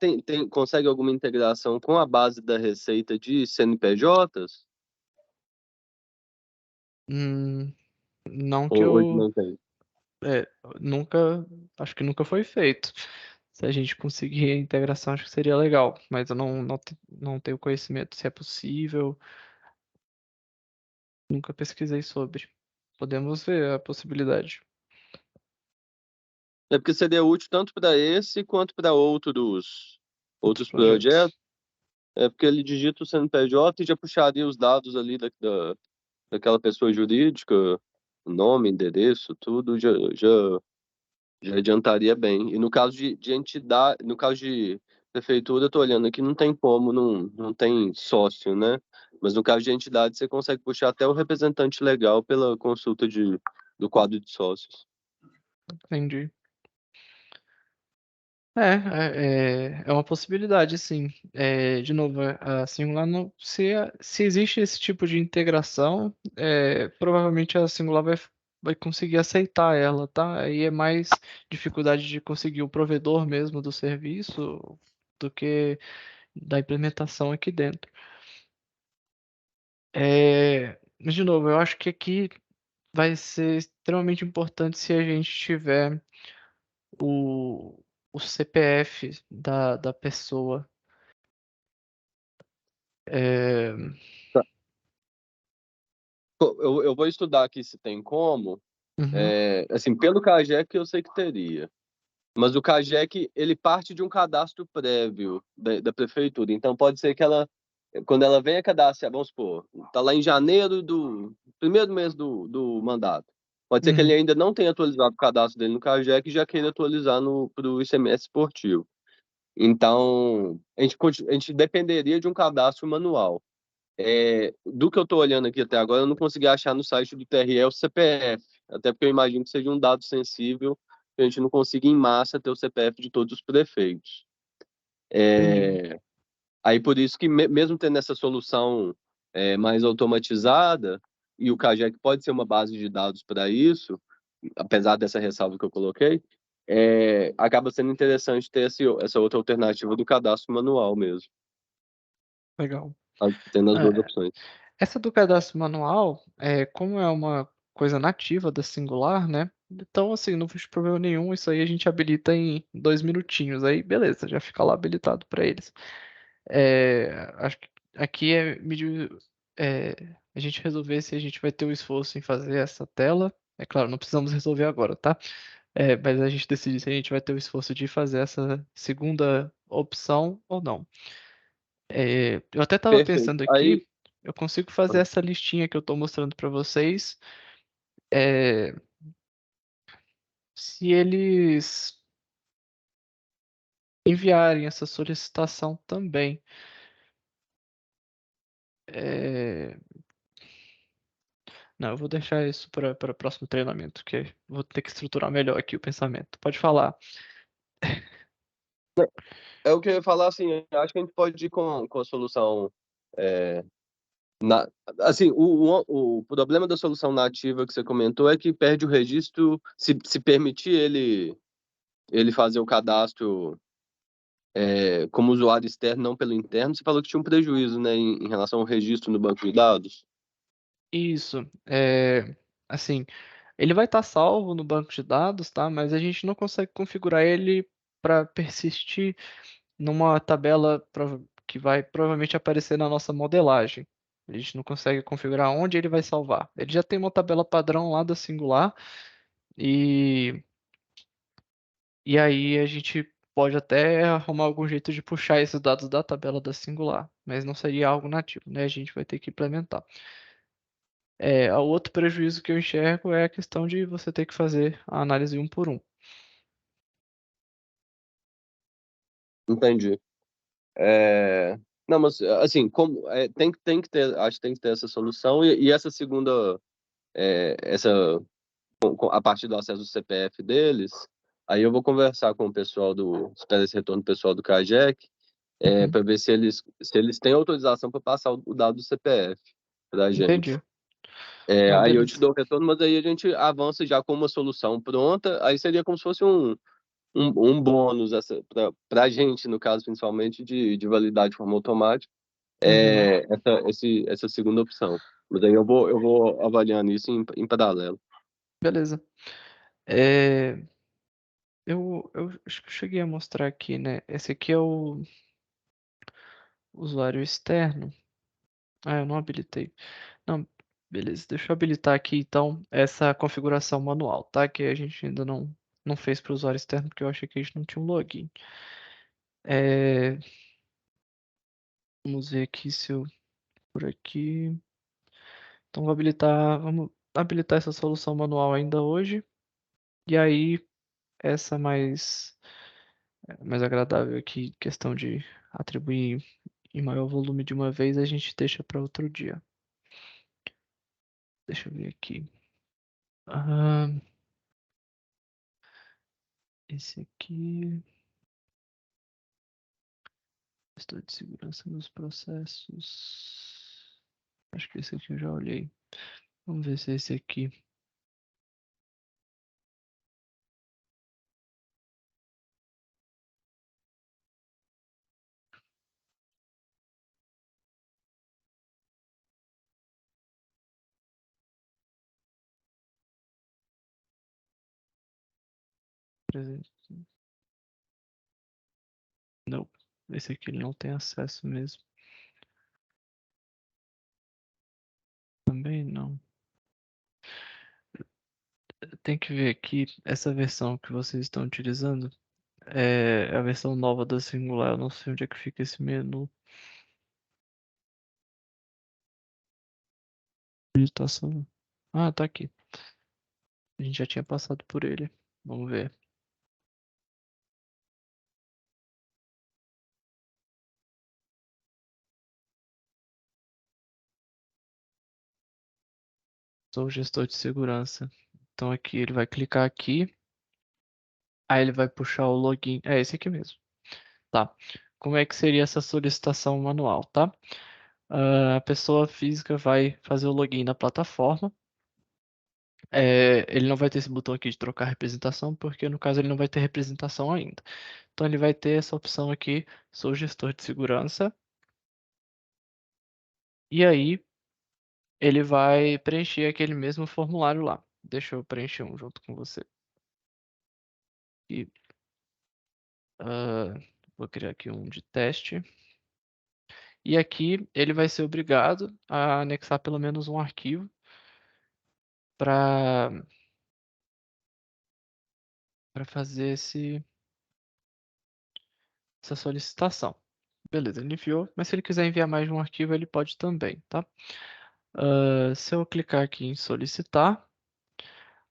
consegue alguma integração com a base da receita de CNPJs? Hum, não que Ou hoje eu não tem? é, nunca, acho que nunca foi feito. Se a gente conseguir a integração, acho que seria legal, mas eu não tenho conhecimento se é possível, nunca pesquisei sobre. Podemos ver a possibilidade. É porque seria útil tanto para esse quanto para Outros outros projetos. projetos. É porque ele digita o CNPJ e já puxaria os dados ali daquela pessoa jurídica, nome, endereço, tudo, já adiantaria bem. E no caso de entidade, no caso de prefeitura, eu tô olhando aqui, não tem como, não tem sócio, né? Mas no caso de entidade, você consegue puxar até o representante legal pela consulta do quadro de sócios. Entendi. É uma possibilidade, sim. De novo, a Singular não, se existe esse tipo de integração, provavelmente a Singular vai conseguir aceitar ela, tá? Aí é mais dificuldade de conseguir o provedor mesmo do serviço do que da implementação aqui dentro. Mas, de novo, eu acho que aqui vai ser extremamente importante se a gente tiver o, o CPF da pessoa. É, Tá. Eu vou estudar aqui se tem como. uhum, Assim, pelo CAGEC eu sei que teria. Mas o CAGEC, ele parte de um cadastro prévio da prefeitura. Então, pode ser que ela, quando ela venha cadastrar, vamos supor, está lá em janeiro do primeiro mês do mandato. Pode ser que ele uhum, ainda não tenha atualizado o cadastro dele no CAGEC e já queira atualizar para o ICMS esportivo. Então, a gente dependeria de um cadastro manual. Do que eu estou olhando aqui até agora, eu não consegui achar no site do TRE o CPF, até porque eu imagino que seja um dado sensível, que a gente não consiga em massa ter o CPF de todos os prefeitos. entendi. Aí por isso que mesmo tendo essa solução mais automatizada, e o CAGEC pode ser uma base de dados para isso, apesar dessa ressalva que eu coloquei, acaba sendo interessante ter essa outra alternativa do cadastro manual mesmo, Legal. tendo as duas É, opções. essa do cadastro manual, como é uma coisa nativa da Singular, né? Então, assim, não vejo problema nenhum. Isso aí a gente habilita em 2 minutinhos. Aí, beleza, já fica lá habilitado para eles. Acho que aqui a gente resolver se a gente vai ter o esforço em fazer essa tela. É claro, não precisamos resolver agora, tá? Mas a gente decide se a gente vai ter o esforço de fazer essa segunda opção ou não. Eu até estava Perfeito. pensando Aí, aqui, eu consigo fazer essa listinha que eu estou mostrando para vocês, é, se eles enviarem essa solicitação também. É, Não, eu vou deixar isso para o próximo treinamento, que eu vou ter que estruturar melhor aqui o pensamento. Pode falar. é o que eu ia falar, assim, eu acho que a gente pode ir com a solução. é, assim, o problema da solução nativa que você comentou é que perde o registro, se permitir ele fazer o cadastro como usuário externo, não pelo interno. Você falou que tinha um prejuízo, né, em relação ao registro no banco de dados. Isso, assim, ele vai estar salvo no banco de dados, tá? Mas a gente não consegue configurar ele para persistir numa tabela que vai provavelmente aparecer na nossa modelagem. A gente não consegue configurar onde ele vai salvar. Ele já tem uma tabela padrão lá da Singular e, e aí a gente pode até arrumar algum jeito de puxar esses dados da tabela da Singular, mas não seria algo nativo, né? A gente vai ter que implementar. O outro prejuízo que eu enxergo é a questão de você ter que fazer a análise um por um. Entendi. Não, mas, assim, tem que ter, acho que tem que ter essa solução e essa segunda, essa a partir do acesso do CPF deles, aí eu vou conversar com o pessoal espera esse retorno do pessoal do CAGEC, Uhum, para ver se eles têm autorização para passar o dado do CPF para a gente. entendi. Não, Aí eu te beleza. dou o retorno, mas aí a gente avança já com uma solução pronta, aí seria como se fosse um bônus para a gente, no caso, principalmente, de validar de forma automática, Uhum, essa segunda opção. Mas aí eu vou avaliando isso em paralelo. beleza. É, eu acho que eu cheguei a mostrar aqui, né? Esse aqui é o usuário externo. Ah, eu não habilitei. Não, beleza. Deixa eu habilitar aqui então essa configuração manual, tá? Que a gente ainda não fez para o usuário externo porque eu achei que a gente não tinha um login. É, Vamos ver aqui se eu por aqui. Então vamos habilitar essa solução manual ainda hoje. E aí essa mais agradável aqui, questão de atribuir em maior volume de uma vez, a gente deixa para outro dia. Deixa eu ver aqui. Ah, esse aqui. Gestor de segurança dos processos. Acho que esse aqui eu já olhei. Vamos ver se é esse aqui. Não, esse aqui ele não tem acesso mesmo. Também não. Tem que ver aqui, essa versão que vocês estão utilizando é a versão nova da Singular. Eu não sei onde é que fica esse menu. Digitação. Ah, tá aqui. A gente já tinha passado por ele. Vamos ver. Sou o gestor de segurança. Então aqui ele vai clicar aqui. Aí ele vai puxar o login. É esse aqui mesmo. Tá. Como é que seria essa solicitação manual, tá? A pessoa física vai fazer o login na plataforma. Ele não vai ter esse botão aqui de trocar representação, porque no caso ele não vai ter representação ainda. Então ele vai ter essa opção aqui, sou gestor de segurança. E aí ele vai preencher aquele mesmo formulário lá. Deixa eu preencher um junto com você. E, vou criar aqui um de teste. E aqui ele vai ser obrigado a anexar pelo menos um arquivo para fazer essa solicitação. Beleza, ele enviou, mas se ele quiser enviar mais de um arquivo, ele pode também, tá? Se eu clicar aqui em solicitar,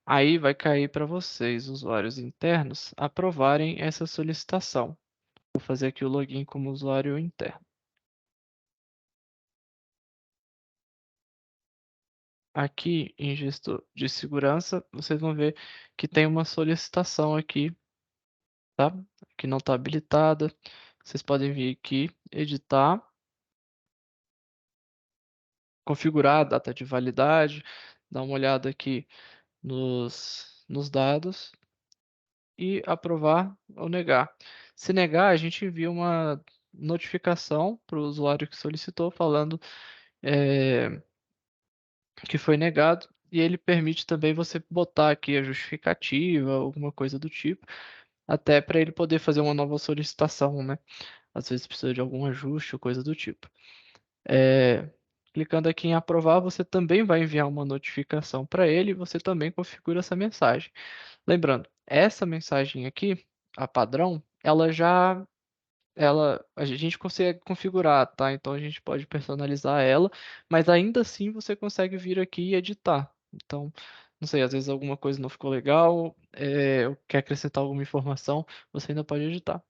aí vai cair para vocês, usuários internos, aprovarem essa solicitação. Vou fazer aqui o login como usuário interno. Aqui em gestor de segurança, vocês vão ver que tem uma solicitação aqui, tá? Que não está habilitada. Vocês podem vir aqui, editar, configurar a data de validade, dar uma olhada aqui nos dados e aprovar ou negar. Se negar, a gente envia uma notificação para o usuário que solicitou falando que foi negado e ele permite também você botar aqui a justificativa, alguma coisa do tipo, até para ele poder fazer uma nova solicitação, né? Às vezes precisa de algum ajuste ou coisa do tipo. Clicando aqui em aprovar, você também vai enviar uma notificação para ele e você também configura essa mensagem. Lembrando, essa mensagem aqui, a padrão, a gente consegue configurar, tá? Então a gente pode personalizar ela, mas ainda assim você consegue vir aqui e editar. Então, não sei, às vezes alguma coisa não ficou legal, ou quer acrescentar alguma informação, você ainda pode editar.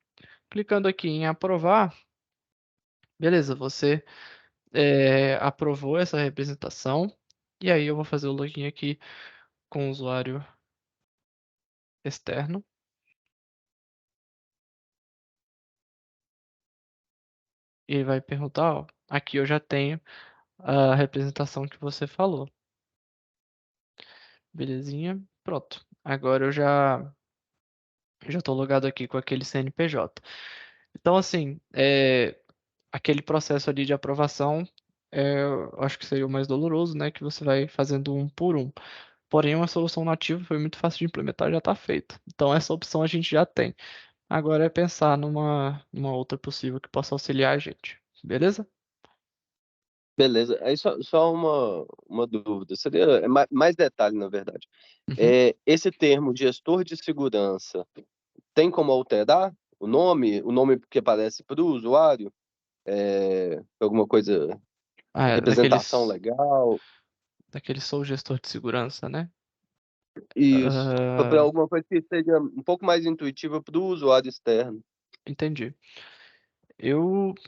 Clicando aqui em aprovar, beleza, você aprovou essa representação. E aí eu vou fazer o login aqui com o usuário externo. E ele vai perguntar, ó, aqui eu já tenho a representação que você falou. Belezinha? Pronto. Agora eu já estou logado aqui com aquele CNPJ. Então, assim, aquele processo ali de aprovação, eu acho que seria o mais doloroso, né? Que você vai fazendo um por um. Porém, uma solução nativa foi muito fácil de implementar, já está feita. Então, essa opção a gente já tem. Agora é pensar numa outra possível que possa auxiliar a gente. Beleza? Beleza. Aí só uma dúvida. Seria mais detalhe, na verdade. Uhum. Esse termo gestor de segurança tem como alterar o nome? O nome que aparece para o usuário? Alguma coisa, Ah, representação legal? daquele sou gestor de segurança, né? Isso. Para Ah, alguma coisa que seja um pouco mais intuitiva para o usuário externo. entendi.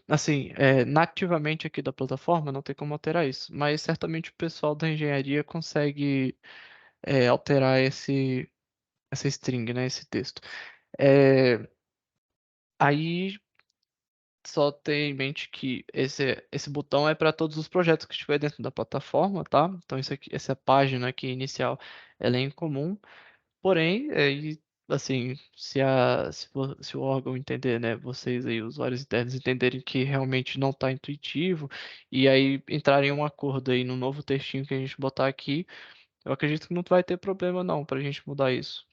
Assim, nativamente aqui da plataforma não tem como alterar isso, mas certamente o pessoal da engenharia consegue alterar essa string, né? Esse texto. É, aí só ter em mente que esse botão é para todos os projetos que estiver dentro da plataforma, tá? Então isso aqui, essa página aqui inicial, ela é incomum. Porém, assim, se o órgão entender, né, vocês aí, usuários internos, entenderem que realmente não está intuitivo e aí entrarem em um acordo aí no novo textinho que a gente botar aqui, eu acredito que não vai ter problema não para a gente mudar isso.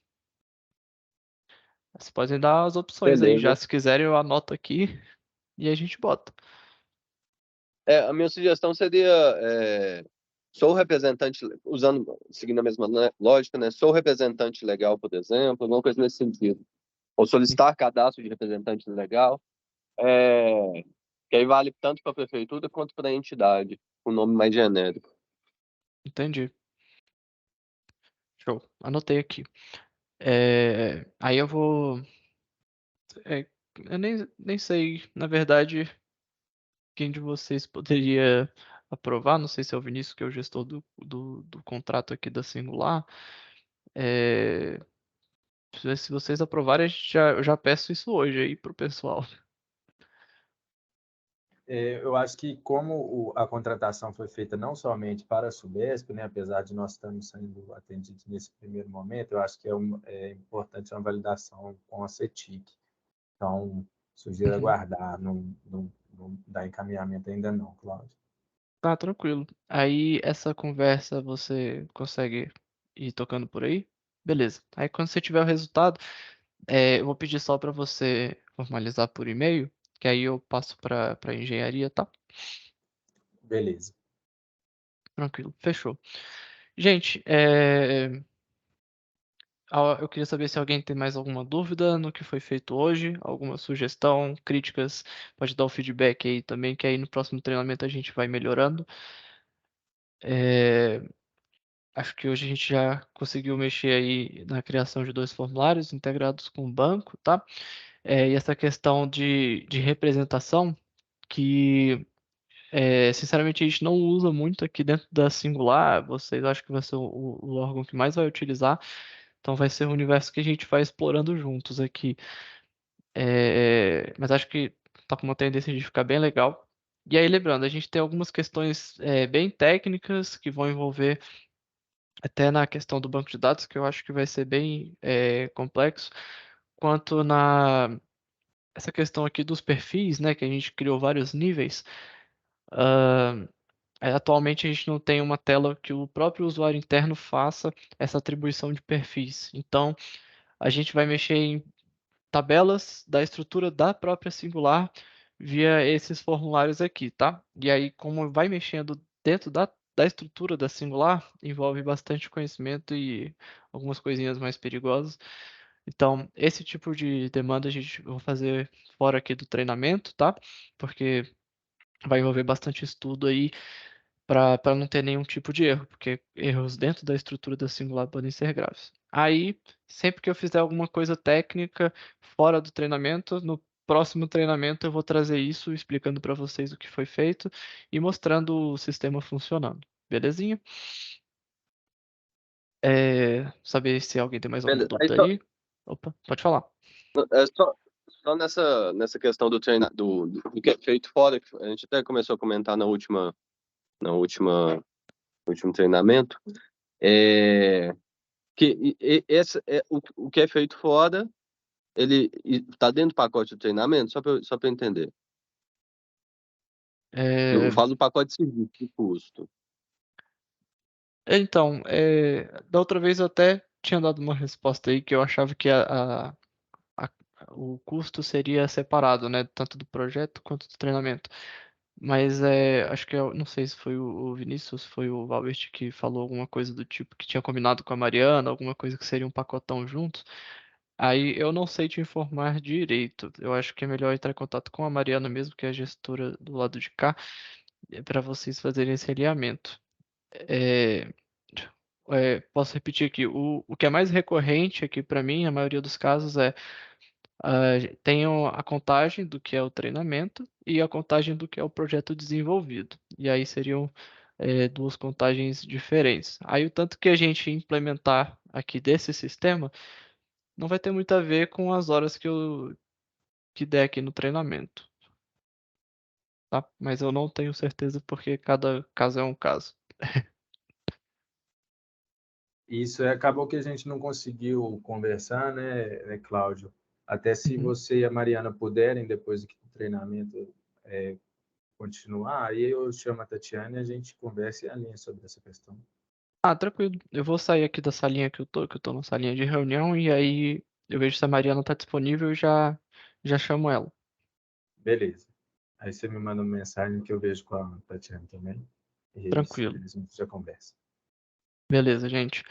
Vocês podem dar as opções aí já, Beleza. se quiserem eu anoto aqui e a gente bota. A minha sugestão seria, sou o representante, seguindo a mesma lógica, né? Sou o representante legal, por exemplo, alguma coisa nesse sentido. Ou solicitar cadastro de representante legal, que aí vale tanto para a prefeitura quanto para a entidade, com nome mais genérico. Entendi. Show. Anotei aqui. Aí eu vou. Eu nem sei, na verdade, quem de vocês poderia aprovar. Não sei se é o Vinícius, que é o gestor do contrato aqui da Singular. É, se vocês aprovarem, eu já peço isso hoje aí pro pessoal. Eu acho que como a contratação foi feita não somente para a Subesp, né, apesar de nós estarmos sendo atendidos nesse primeiro momento, eu acho que é importante uma validação com a CETIC. Então, sugiro Uhum. aguardar, não dar encaminhamento ainda não, Cláudio. Tá, tranquilo. Aí essa conversa você consegue ir tocando por aí? Beleza. Aí quando você tiver o resultado, eu vou pedir só para você formalizar por e-mail, que aí eu passo para engenharia, tá? Beleza. Tranquilo, fechou. Gente, eu queria saber se alguém tem mais alguma dúvida no que foi feito hoje, alguma sugestão, críticas, pode dar o feedback aí também, que aí no próximo treinamento a gente vai melhorando. É, Acho que hoje a gente já conseguiu mexer aí na criação de 2 formulários integrados com o banco, tá? E essa questão de representação, que sinceramente a gente não usa muito aqui dentro da Singular, vocês acham que vai ser o órgão que mais vai utilizar, então vai ser o universo que a gente vai explorando juntos aqui. Mas acho que tá com uma tendência de ficar bem legal. E aí, lembrando, a gente tem algumas questões bem técnicas que vão envolver até na questão do banco de dados, que eu acho que vai ser bem complexo, quanto na essa questão aqui dos perfis, né, que a gente criou vários níveis. Atualmente a gente não tem uma tela que o próprio usuário interno faça essa atribuição de perfis. Então, a gente vai mexer em tabelas da estrutura da própria Singular via esses formulários aqui, tá? E aí, como vai mexendo dentro da estrutura da Singular, envolve bastante conhecimento e algumas coisinhas mais perigosas. Então, esse tipo de demanda a gente vai fazer fora aqui do treinamento, tá? Porque vai envolver bastante estudo aí para não ter nenhum tipo de erro, porque erros dentro da estrutura da Singular podem ser graves. Aí, sempre que eu fizer alguma coisa técnica fora do treinamento, no próximo treinamento eu vou trazer isso, explicando para vocês o que foi feito e mostrando o sistema funcionando. Belezinha? Saber se alguém tem mais alguma Beleza. Aí dúvida aí. Opa, pode falar. só nessa questão do que é feito fora, que a gente até começou a comentar na último treinamento, que o que é feito fora, ele está dentro do pacote do treinamento, só para entender. Eu É, falo do pacote de serviço, de custo. Então, da outra vez eu até tinha dado uma resposta aí que eu achava que a- o custo seria separado, né? Tanto do projeto quanto do treinamento. Mas acho que eu não sei se foi o Vinícius, se foi o Valbert que falou alguma coisa do tipo que tinha combinado com a Mariana, alguma coisa que seria um pacotão juntos. Aí eu não sei te informar direito. Eu acho que é melhor entrar em contato com a Mariana mesmo, que é a gestora do lado de cá, para vocês fazerem esse alinhamento. É, Posso repetir aqui, o que é mais recorrente aqui para mim, a maioria dos casos, tenho a contagem do que é o treinamento e a contagem do que é o projeto desenvolvido. E aí seriam 2 contagens diferentes. Aí o tanto que a gente implementar aqui desse sistema não vai ter muito a ver com as horas que der aqui no treinamento. tá? Mas eu não tenho certeza porque cada caso é um caso. Isso acabou que a gente não conseguiu conversar, né, Cláudio? Até se Uhum. você e a Mariana puderem, depois do treinamento, continuar, aí eu chamo a Tatiana e a gente conversa e alinha sobre essa questão. Ah, tranquilo. Eu vou sair aqui da salinha que eu tô na salinha de reunião, e aí eu vejo se a Mariana tá disponível e já chamo ela. Beleza. Aí você me manda uma mensagem que eu vejo com a Tatiana também. E a Tranquilo. gente já conversa. Beleza, gente.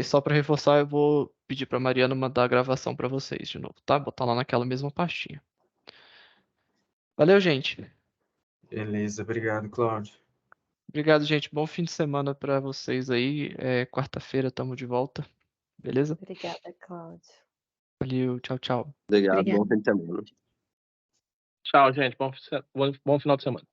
Só para reforçar, eu vou pedir pra Mariana mandar a gravação pra vocês de novo, tá? Botar lá naquela mesma pastinha. Valeu, gente. Beleza, obrigado, Cláudio. Obrigado, gente. Bom fim de semana pra vocês aí. Quarta-feira estamos de volta. Beleza? Obrigada, Cláudio. Valeu, tchau, tchau. Obrigado, bom Obrigada. fim de semana. Tchau, gente. Bom final de semana.